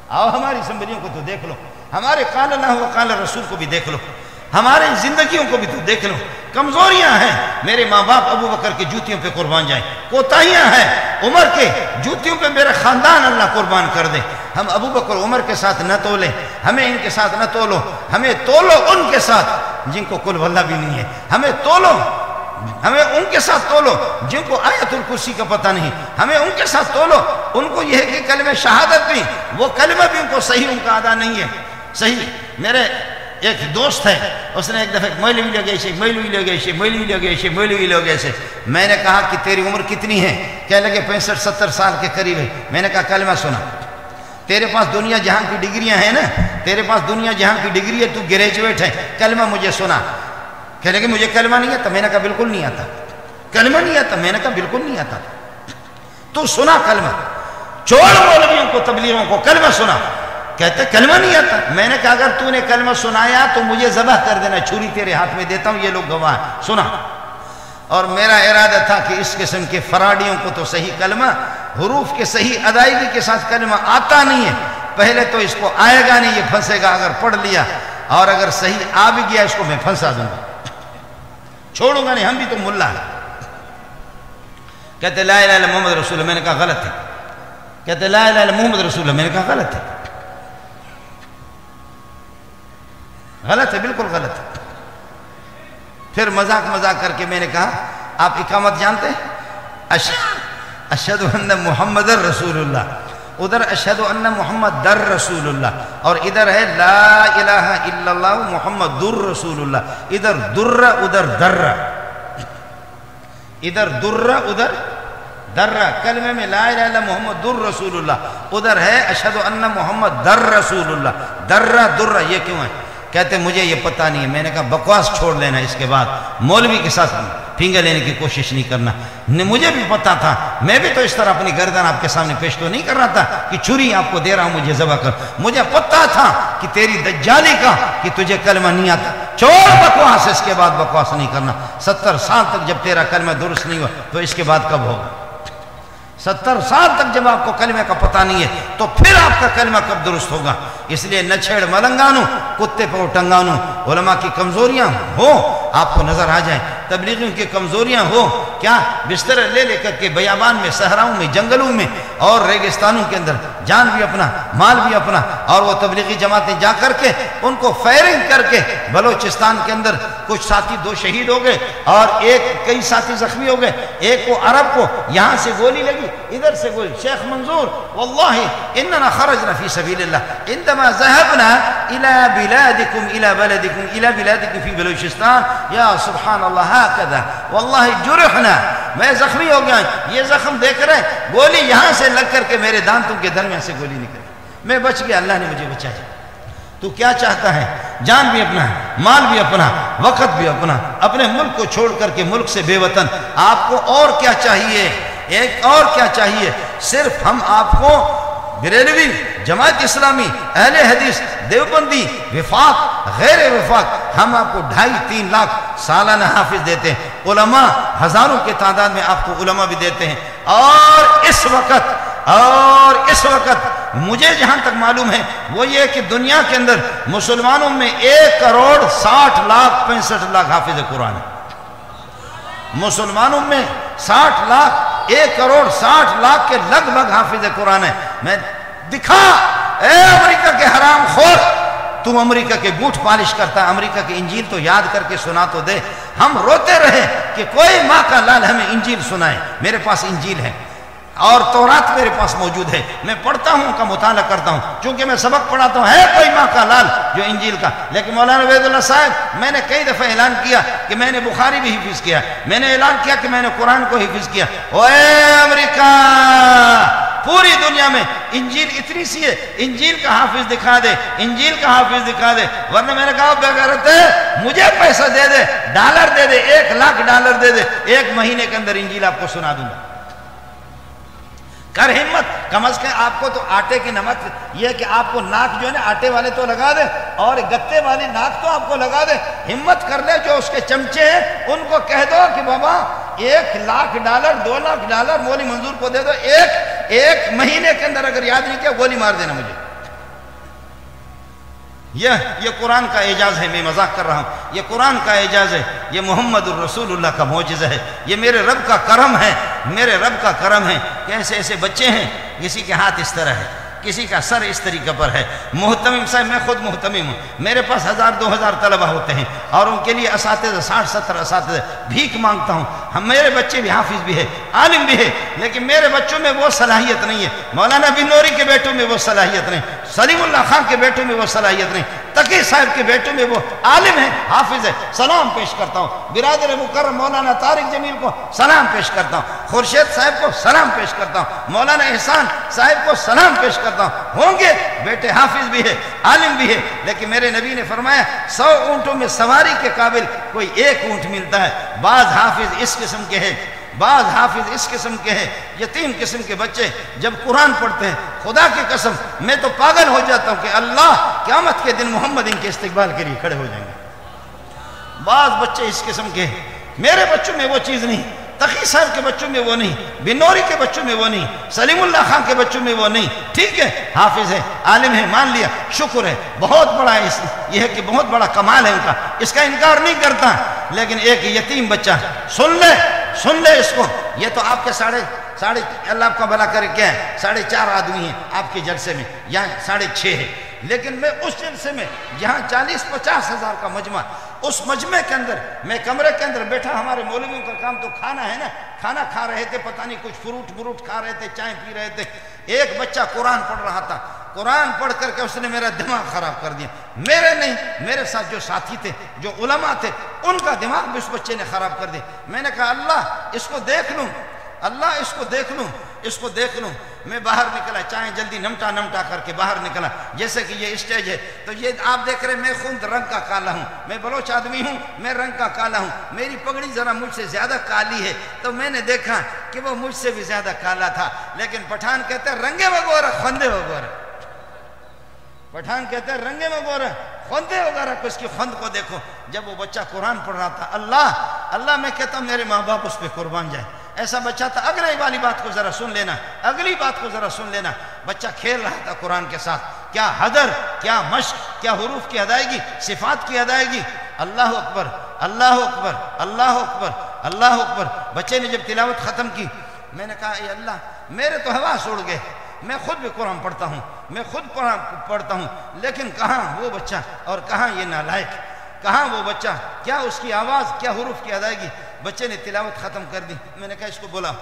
آؤ ہماری اسمبلیوں کو تو دیکھ لو, ہمارے قال اللہ و قال رسول کو بھی دیکھ لو, ہماری زندگیوں کو بھی تو دیکھ لو. کمزوریاں ہیں, میرے ماں باپ ابو بکر کی جوتیوں پہ قربان جائیں. کوتاہیاں ہیں, عمر کے جوتیوں پہ میرا خاندان اللہ قربان کر دے. ہم ابو بکر عمر کے ساتھ نہ تولیں, ہمیں ان کے ساتھ نہ تولو, ہمیں تولو ان کے ساتھ جن کو قل واللہ بھی نہیں ہے. ہمیں تولو, ہمیں ان کے ساتھ تولو جن کو آیت الکرسی کا پتہ نہیں. ہمیں ان کے ساتھ تولو, ان کو یہ ہے کہ کلمہ شہادت بھی, وہ کلمہ بھی ان کو صحیح ان کا ادا نہیں ہے. صحیح. میرے ایک دوست ہے, اس نے ایک دفعہ مولوی لگے سے میں نے کہا کہ تیری عمر کتنی ہے؟ کہنے لگے 65-70 سال کے قریب ہے. میں نے کہا کلمہ سنا, تیرے پاس دنیا جہاں کی ڈگریاں ہیں نا, تیرے پاس دنیا جہاں کی ڈگری ہے, تو گریجویٹ ہے, کلمہ مجھے سنا. کہنے لگے مجھے کلمہ نہیں آتا. میں نے کہا بالکل نہیں آتا. کلمہ نہیں آتا. میں نے کہا بالکل نہیں آتا. تو سنا کلمہ, چھوڑ مولویوں کو, تبلیغوں کو, کلمہ سنا. کہتے کلمہ نہیں آتا. میں نے کہا اگر تو نے کلمہ سنایا تو مجھے ذبح کر دینا, چھری تیرے ہاتھ میں دیتا ہوں, یہ لوگ گواہ ہیں. سنا. اور میرا ارادہ تھا کہ اس قسم کے فراڈیوں کو تو صحیح کلمہ, حروف کے صحیح ادائیگی کے ساتھ کلمہ آتا نہیں ہے. پہلے تو اس کو آئے گا نہیں, یہ پھنسے گا. اگر پڑھ لیا اور اگر صحیح آ بھی گیا, اس کو میں پھنسا دوں گا, چھوڑوں گا نہیں. ہم بھی تو ملا ہے. کہتے لا الہ الا محمد رسول اللہ. میں نے کہا غلط ہے. کہتے لا الہ الا محمد رسول اللہ. میں نے کہا غلط ہے, غلط ہے, بالکل غلط ہے. پھر مذاق کر کے میں نے کہا آپ اقامت جانتے ہیں؟ اشہد ان محمد رسول اللہ. ادھر اشہد ان محمد در رسول اللہ, اور ادھر ہے لا الہ الا اللہ محمد در رسول اللہ. ادھر در, ادھر در, ادھر در, ادھر در. کلمے میں لا الہ الا محمد در رسول اللہ, ادھر ہے اشہد ان محمد در رسول اللہ. در در, یہ کیوں ہے؟ کہتے مجھے یہ پتہ نہیں ہے. میں نے کہا بکواس چھوڑ لینا, اس کے بعد مولوی کے ساتھ پھینگا لینے کی کوشش نہیں کرنا. مجھے بھی پتا تھا, میں بھی تو اس طرح اپنی گردن آپ کے سامنے پیش تو نہیں کر رہا تھا کہ چھری آپ کو دے رہا ہوں مجھے ذبح کر. مجھے پتا تھا کہ تیری دجالی کا کہ تجھے کلمہ نہیں آتا. چھوڑ بکواس, اس کے بعد بکواس نہیں کرنا. 70 سال تک جب تیرا کلمہ درست نہیں ہوا تو اس کے بعد کب ہوگا؟ 70 سال تک جب آپ کو کلمہ کا پتہ نہیں ہے تو پھر آپ کا کلمہ کب درست ہوگا؟ اس لیے نہ چھیڑ ملنگانو, کتے پر ٹنگانو. علماء کی کمزوریاں ہو آپ کو نظر آ جائیں, تبلیغیوں کی کمزوریاں ہو, کیا بستر لے لے کر کے بیابان میں, صحراؤں میں, جنگلوں میں اور ریگستانوں کے اندر جان بھی اپنا, مال بھی اپنا, اور وہ تبلیغی جماعتیں جا کر کے ان کو فائرنگ کر کے بلوچستان کے اندر کچھ ساتھی 2 شہید ہو گئے اور کئی ساتھی زخمی ہو گئے. ایک کو عرب کو یہاں سے گولی لگی, ادھر سے گولی. شیخ منظور واللہ اننا خرجنا فی سبیل اللہ عندما ذهبنا الى بلادکم الى بلدکم الى بلادکم فی بلوچستان یا سبحان اللہ هكذا واللہ جرحنا. میں زخمی ہو گیا, یہ زخم دیکھ رہے, گولی یہاں سے لگ کر کے میرے دانتوں کے درمیان سے گولی نکلی, میں بچ گیا, اللہ نے مجھے بچایا. تو کیا چاہتا ہے؟ جان بھی اپنا, مال بھی اپنا, وقت بھی اپنا, اپنے ملک کو چھوڑ کر کے ملک سے بے وطن. آپ کو اور کیا چاہیے؟ ایک اور کیا چاہیے؟ صرف ہم آپ کو بریلوی, جماعت اسلامی, اہل حدیث, دیوبندی, وفاق, غیر وفاق, ہم آپ کو 2.5-3 لاکھ سالانہ حافظ دیتے ہیں. علماء ہزاروں کے تعداد میں آپ کو علماء بھی دیتے ہیں. اور اس وقت مجھے جہاں تک معلوم ہے وہ یہ کہ دنیا کے اندر مسلمانوں میں 1,60,65,00,000 حافظ قرآن ہے. مسلمانوں میں 1,60,60,00,000 کے لگ بھگ حافظ قرآن ہے. میں دکھا, اے امریکہ کے حرام خور, تم امریکہ کے بوٹ پالش کرتا ہے, امریکہ کی انجیل تو یاد کر کے سنا تو دے. ہم روتے رہے کہ کوئی ماں کا لال ہمیں انجیل سنائے. میرے پاس انجیل ہے اور تورات میرے پاس موجود ہے, میں پڑھتا ہوں, کا مطالعہ کرتا ہوں, چونکہ میں سبق پڑھاتا ہوں. ہے کوئی ماں کا لال جو انجیل کا؟ لیکن مولانا عبید اللہ صاحب, میں نے کئی دفعہ اعلان کیا کہ میں نے بخاری بھی حفظ کیا, میں نے اعلان کیا کہ میں نے قرآن کو حفظ کیا. اوے امریکہ, پوری دنیا میں انجیل اتنی سی ہے, انجیل کا حافظ دکھا دے, انجیل کا حافظ دکھا دے. ورنہ میں نے کہا بے غیرت ہے, مجھے پیسہ دے دے, ڈالر دے دے, 1,00,000 دے دے, 1 مہینے کے اندر انجیل آپ کو سنا دوں گا. کر ہمت, کم از کم آپ کو تو آٹے کی نمک, یہ کہ آپ کو ناک جو ہے نا آٹے والے تو لگا دے اور گتے والی ناک تو آپ کو لگا دے. ہمت کر لے, جو اس کے چمچے ہیں ان کو کہہ دو کہ بابا $1,00,000 $2,00,000 مولی منظور کو دے دو, ایک مہینے کے اندر اگر یاد نہیں کیا گولی مار دینا مجھے. یہ قرآن کا اعجاز ہے, میں مذاق کر رہا ہوں. یہ قرآن کا اعجاز ہے, یہ محمد الرسول اللہ کا معجزہ ہے, یہ میرے رب کا کرم ہے, میرے رب کا کرم ہے کہ ایسے ایسے بچے ہیں, کسی کے ہاتھ اس طرح ہے, کسی کا سر اس طریقے پر ہے. محتمم صاحب, میں خود محتمم ہوں, میرے پاس 1,000-2,000 طلبہ ہوتے ہیں اور ان کے لیے اساتذہ 60-70 اساتذہ, بھیک مانگتا ہوں. میرے بچے بھی حافظ بھی ہے, عالم بھی ہے, لیکن میرے بچوں میں وہ صلاحیت نہیں ہے. مولانا بن نوری کے بیٹوں میں وہ صلاحیت نہیں, سلیم اللہ خان کے بیٹوں میں وہ صلاحیت نہیں, تقی صاحب کے بیٹوں میں وہ عالم ہے, حافظ ہے. سلام پیش کرتا ہوں برادر مکرم مولانا طارق جمیل کو, سلام پیش کرتا ہوں خورشید صاحب کو, سلام پیش کرتا ہوں مولانا احسان صاحب کو, سلام پیش کرتا ہوں. ہوں گے بیٹے حافظ بھی ہے, عالم بھی ہے, لیکن میرے نبی نے فرمایا 100 اونٹوں میں سواری کے قابل کوئی 1 اونٹ ملتا ہے. بعض حافظ اس قسم کے ہیں, بعض حافظ اس قسم کے ہیں, یتیم قسم کے بچے جب قرآن پڑھتے ہیں, خدا کی قسم میں تو پاگل ہو جاتا ہوں کہ اللہ قیامت کے دن محمد ان کے استقبال کے لیے کھڑے ہو جائیں گے. بعض بچے اس قسم کے ہیں, میرے بچوں میں وہ چیز نہیں, تقی صاحب کے بچوں میں وہ نہیں, بنوری کے بچوں میں وہ نہیں, سلیم اللہ خان کے بچوں میں وہ نہیں. ٹھیک ہے, حافظ ہے, عالم ہے, مان لیا, شکر ہے, بہت بڑا ہے, یہ ہے کہ بہت بڑا کمال ہے ان کا, اس کا انکار نہیں کرتا. لیکن ایک یتیم بچہ, سن لے اس کو, یہ تو آپ کے ساڑھے اللہ آپ کا بھلا کرے کیا ہے, 4.5 آدمی ہیں آپ کے جلسے میں, یہاں 6.5 ہے. لیکن میں اس جلسے میں جہاں 40-50 ہزار کا مجمع, اس مجمع کے اندر میں کمرے کے اندر بیٹھا, ہمارے مولویوں کا کام تو کھانا ہے نا, کھانا کھا رہے تھے, پتہ نہیں کچھ فروٹ کھا رہے تھے, چائے پی رہے تھے. ایک بچہ قرآن پڑھ رہا تھا, قرآن پڑھ کر کے اس نے میرا دماغ خراب کر دیا. میرے نہیں, میرے ساتھ جو ساتھی تھے, جو علماء تھے, ان کا دماغ بھی اس بچے نے خراب کر دیا. میں نے کہا اللہ اس کو دیکھ لوں, اللہ اس کو دیکھ لوں, اس کو دیکھ لوں. میں باہر نکلا، چاہیں جلدی نمٹا کر کے باہر نکلا، جیسے کہ یہ اسٹیج ہے، تو یہ آپ دیکھ رہے میں خود رنگ کا کالا ہوں، میں بلوچ آدمی ہوں، میں رنگ کا کالا ہوں، میری پگڑی ذرا مجھ سے زیادہ کالی ہے، تو میں نے دیکھا کہ وہ مجھ سے بھی زیادہ کالا تھا، لیکن پٹھان کہتے ہیں رنگے وگورا خندے وگورا، پٹھان کہتے ہیں رنگے وگورا خندے وغیرہ کو، اس کی خند کو دیکھو۔ جب وہ بچہ قرآن پڑھ رہا تھا، اللہ میں کہتا ہوں میرے ماں باپ اس پہ قربان جائے، ایسا بچہ تھا۔ اگلے والی بات کو ذرا سن لینا، اگلی بات کو ذرا سن لینا۔ بچہ کھیل رہا تھا قرآن کے ساتھ، کیا حدر، کیا مشق، کیا حروف کی ادائیگی، صفات کی ادائیگی، اللہ اکبر اللہ اکبر اللہ اکبر اللہ اکبر۔ بچے نے جب تلاوت ختم کی، میں نے کہا اے اللہ میرے تو حواس اڑ گئے، میں خود بھی قرآن پڑھتا ہوں، میں خود پڑھتا ہوں، لیکن کہاں وہ بچہ اور کہاں یہ نالائق، کہاں وہ بچہ، کیا اس کی آواز، کیا حروف کی ادائیگی۔ بچے نے تلاوت ختم کر دی، میں نے کہا اس کو بولا۔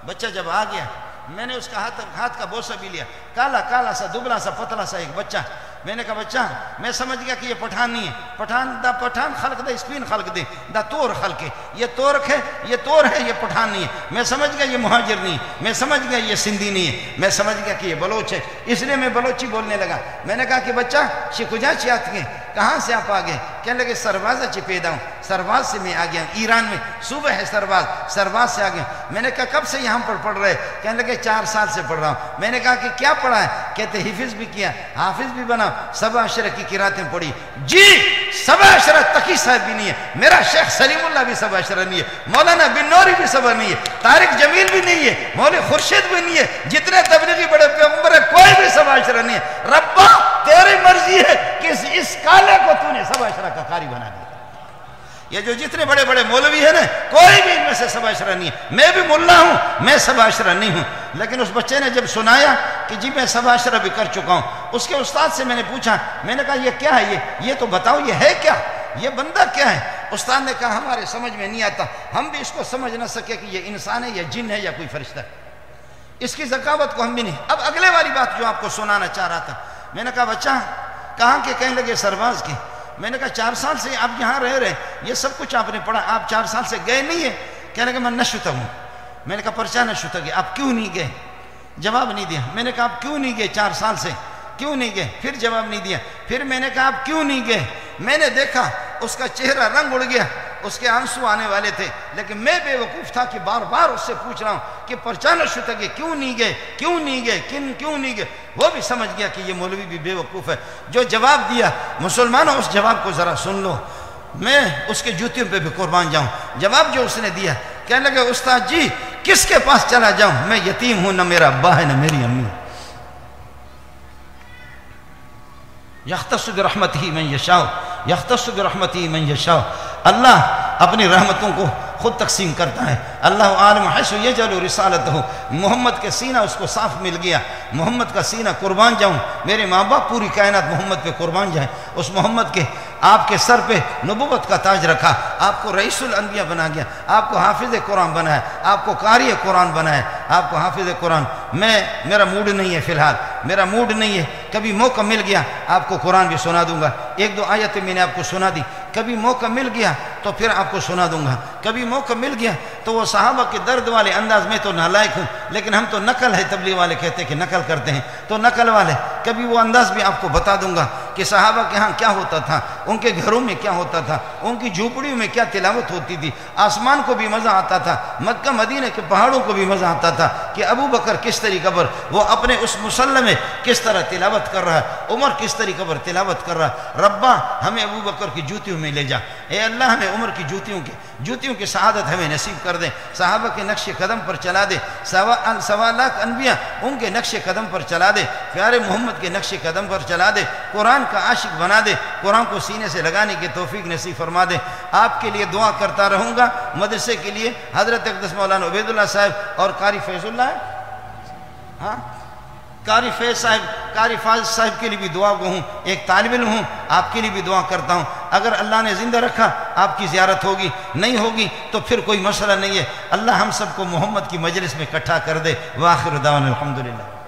بچہ جب آ گیا، میں نے اس کا ہاتھ کا بوسہ بھی لیا، کالا کالا سا دبلا سا پتلا سا ایک بچہ۔ میں نے کہا بچہ، میں سمجھ گیا کہ یہ پٹھان نہیں ہے، پٹھان خلق دے اسپین خلق دے دا تور خلق ہے، یہ تورک ہے، یہ تور ہے، یہ پٹھان نہیں ہے۔ میں سمجھ گیا یہ مہاجر نہیں ہے، میں سمجھ گیا یہ سندھی نہیں ہے، میں سمجھ گیا کہ یہ بلوچ ہے، اس لیے میں بلوچی بولنے لگا۔ میں نے کہا کہ بچہ شکجا چیات گئے، کہاں سے آپ آ گئے؟ کہنے لگے سرباز اچھی پیدا ہوں، سرباز سے میں آ گیا ہوں، ایران میں صوبہ ہے سرباز سے آ گیا ہوں۔ میں نے کہا کب سے یہاں پر پڑھ رہے؟ کہنے لگے 4 سال سے پڑھ رہا ہوں۔ میں نے کہا کہ کیا پڑھا ہے؟ کہتے حفظ بھی کیا، حافظ بھی بنا، سبع عشرہ کی قراتیں پڑھی۔ جی سبع عشرہ تقی صاحب بھی نہیں ہے، میرا شیخ سلیم اللہ بھی سبع عشرہ نہیں ہے، مولانا بن نوری بھی سبع نہیں ہے، طارق جمیل بھی نہیں ہے، مولوی خورشید بھی نہیں ہے، جتنے تبلیغی بڑے پیغمبر ہیں کوئی بھی سبع عشرہ نہیں ہے۔ ربا تیری مرضی ہے کہ اس کالے کو تو نے سبع عشرہ کا قاری بنا دیا۔ یہ جو جتنے بڑے بڑے مولوی ہیں نا، کوئی بھی ان میں سے سبع عشرہ نہیں ہے۔ میں بھی ملا ہوں، میں سبع عشرہ نہیں ہوں۔ لیکن اس بچے نے جب سنایا کہ جی میں سبع عشرہ بھی کر چکا ہوں، اس کے استاد سے میں نے پوچھا، میں نے کہا یہ کیا ہے، یہ تو بتاؤ یہ ہے کیا، یہ بندہ کیا ہے؟ استاد نے کہا ہمارے سمجھ میں نہیں آتا، ہم بھی اس کو سمجھ نہ سکے کہ یہ انسان ہے یا جن ہے یا کوئی فرشتہ ہے، اس کی ذکاوت کو ہم بھی نہیں۔ اب اگلے والی بات جو آپ کو سنانا چاہ رہا تھا، میں نے کہا بچہ کہاں کے؟ کہنے لگے سرباز کے۔ میں نے کہا 4 سال سے آپ یہاں رہ رہے، یہ سب کچھ آپ نے پڑھا، آپ 4 سال سے گئے نہیں ہیں؟ کہنے لگے میں نشتا ہوں۔ میں نے کہا پرچہ نشتا گئے، آپ کیوں نہیں گئے؟ جواب نہیں دیا۔ میں نے کہا آپ کیوں نہیں گئے 4 سال سے، کیوں نہیں گئے؟ پھر جواب نہیں دیا۔ پھر میں نے کہا آپ کیوں نہیں گئے؟ میں نے دیکھا اس کا چہرہ رنگ اڑ گیا، اس کے آنسو آنے والے تھے، لیکن میں بے وقوف تھا کہ بار بار اس سے پوچھ رہا ہوں کہ پرچانہ شدہ گئے، کیوں نہیں گئے، کیوں نہیں گئے، کیوں نہیں گئے؟ وہ بھی سمجھ گیا کہ یہ مولوی بھی بے وقوف ہے۔ جو جواب دیا، مسلمانوں اس جواب کو ذرا سن لو، میں اس کے جوتیوں پہ بھی قربان جاؤں۔ جواب جو اس نے دیا، کہنے لگے استاد جی کس کے پاس چلا جاؤں، میں یتیم ہوں، نہ میرا ابا ہے نہ میری امی۔ یختص برحمتہ من یشاء، یختص برحمتہ من یشاء۔ اللہ اپنی رحمتوں کو خود تقسیم کرتا ہے۔ اللہ عالم حیث یجعل رسالتہ، محمد کے سینہ اس کو صاف مل گیا، محمد کا سینہ قربان جاؤں، میرے ماں باپ پوری کائنات محمد پہ قربان جائیں۔ اس محمد کے آپ کے سر پہ نبوت کا تاج رکھا، آپ کو رئیس الانبیاء بنا گیا، آپ کو حافظ قرآن بنایا، آپ کو قاری قرآن بنایا، آپ کو حافظ قرآن۔ میرا موڈ نہیں ہے فی الحال، میرا موڈ نہیں ہے، کبھی موقع مل گیا آپ کو قرآن بھی سنا دوں گا، 1-2 آیتیں میں نے آپ کو سنا دی، کبھی موقع مل گیا تو پھر آپ کو سنا دوں گا، کبھی موقع مل گیا تو وہ صحابہ کے درد والے انداز میں تو نالائق ہوں، لیکن ہم تو نقل ہے، تبلیغ والے کہتے ہیں کہ نقل کرتے ہیں، تو نقل والے کبھی وہ انداز بھی آپ کو بتا دوں گا کہ صحابہ کے ہاں کیا ہوتا تھا، ان کے گھروں میں کیا ہوتا تھا، ان کی جھوپڑیوں میں کیا تلاوت ہوتی تھی، آسمان کو بھی مزہ آتا تھا، مکہ مدینہ کے پہاڑوں کو بھی مزہ آتا تھا کہ ابو بکر کس طریقہ پر وہ اپنے اس مصلی میں کس طرح تلاوت کر رہا ہے، عمر کس طریقہ پر تلاوت کر رہا ہے۔ ربا ہمیں ابو بکر کی جوتیوں میں لے جا، اے اللہ ہمیں عمر کی جوتیوں کی سعادت ہمیں نصیب کر دے، صحابہ کے نقش قدم پر چلا دے، 1.25 لاکھ انبیاء ان کے نقش قدم پر چلا دے، پیارے محمد کے نقش قدم پر چلا دے، قرآن کا عاشق بنا دے، قرآن کو سینے سے لگانے کی توفیق نصیب فرما دے۔ آپ کے لیے دعا کرتا رہوں گا، مدرسے کے لیے حضرت اقدس مولانا عبید اللہ صاحب اور قاری فیض اللہ ہے، ہاں قاری فیض صاحب کے لیے بھی دعا گو ہوں، ایک طالب علم ہوں، آپ کے لیے بھی دعا کرتا ہوں۔ اگر اللہ نے زندہ رکھا آپ کی زیارت ہوگی، نہیں ہوگی تو پھر کوئی مسئلہ نہیں ہے، اللہ ہم سب کو محمد کی مجلس میں اکٹھا کر دے۔ وآخر دعوانا الحمدللہ۔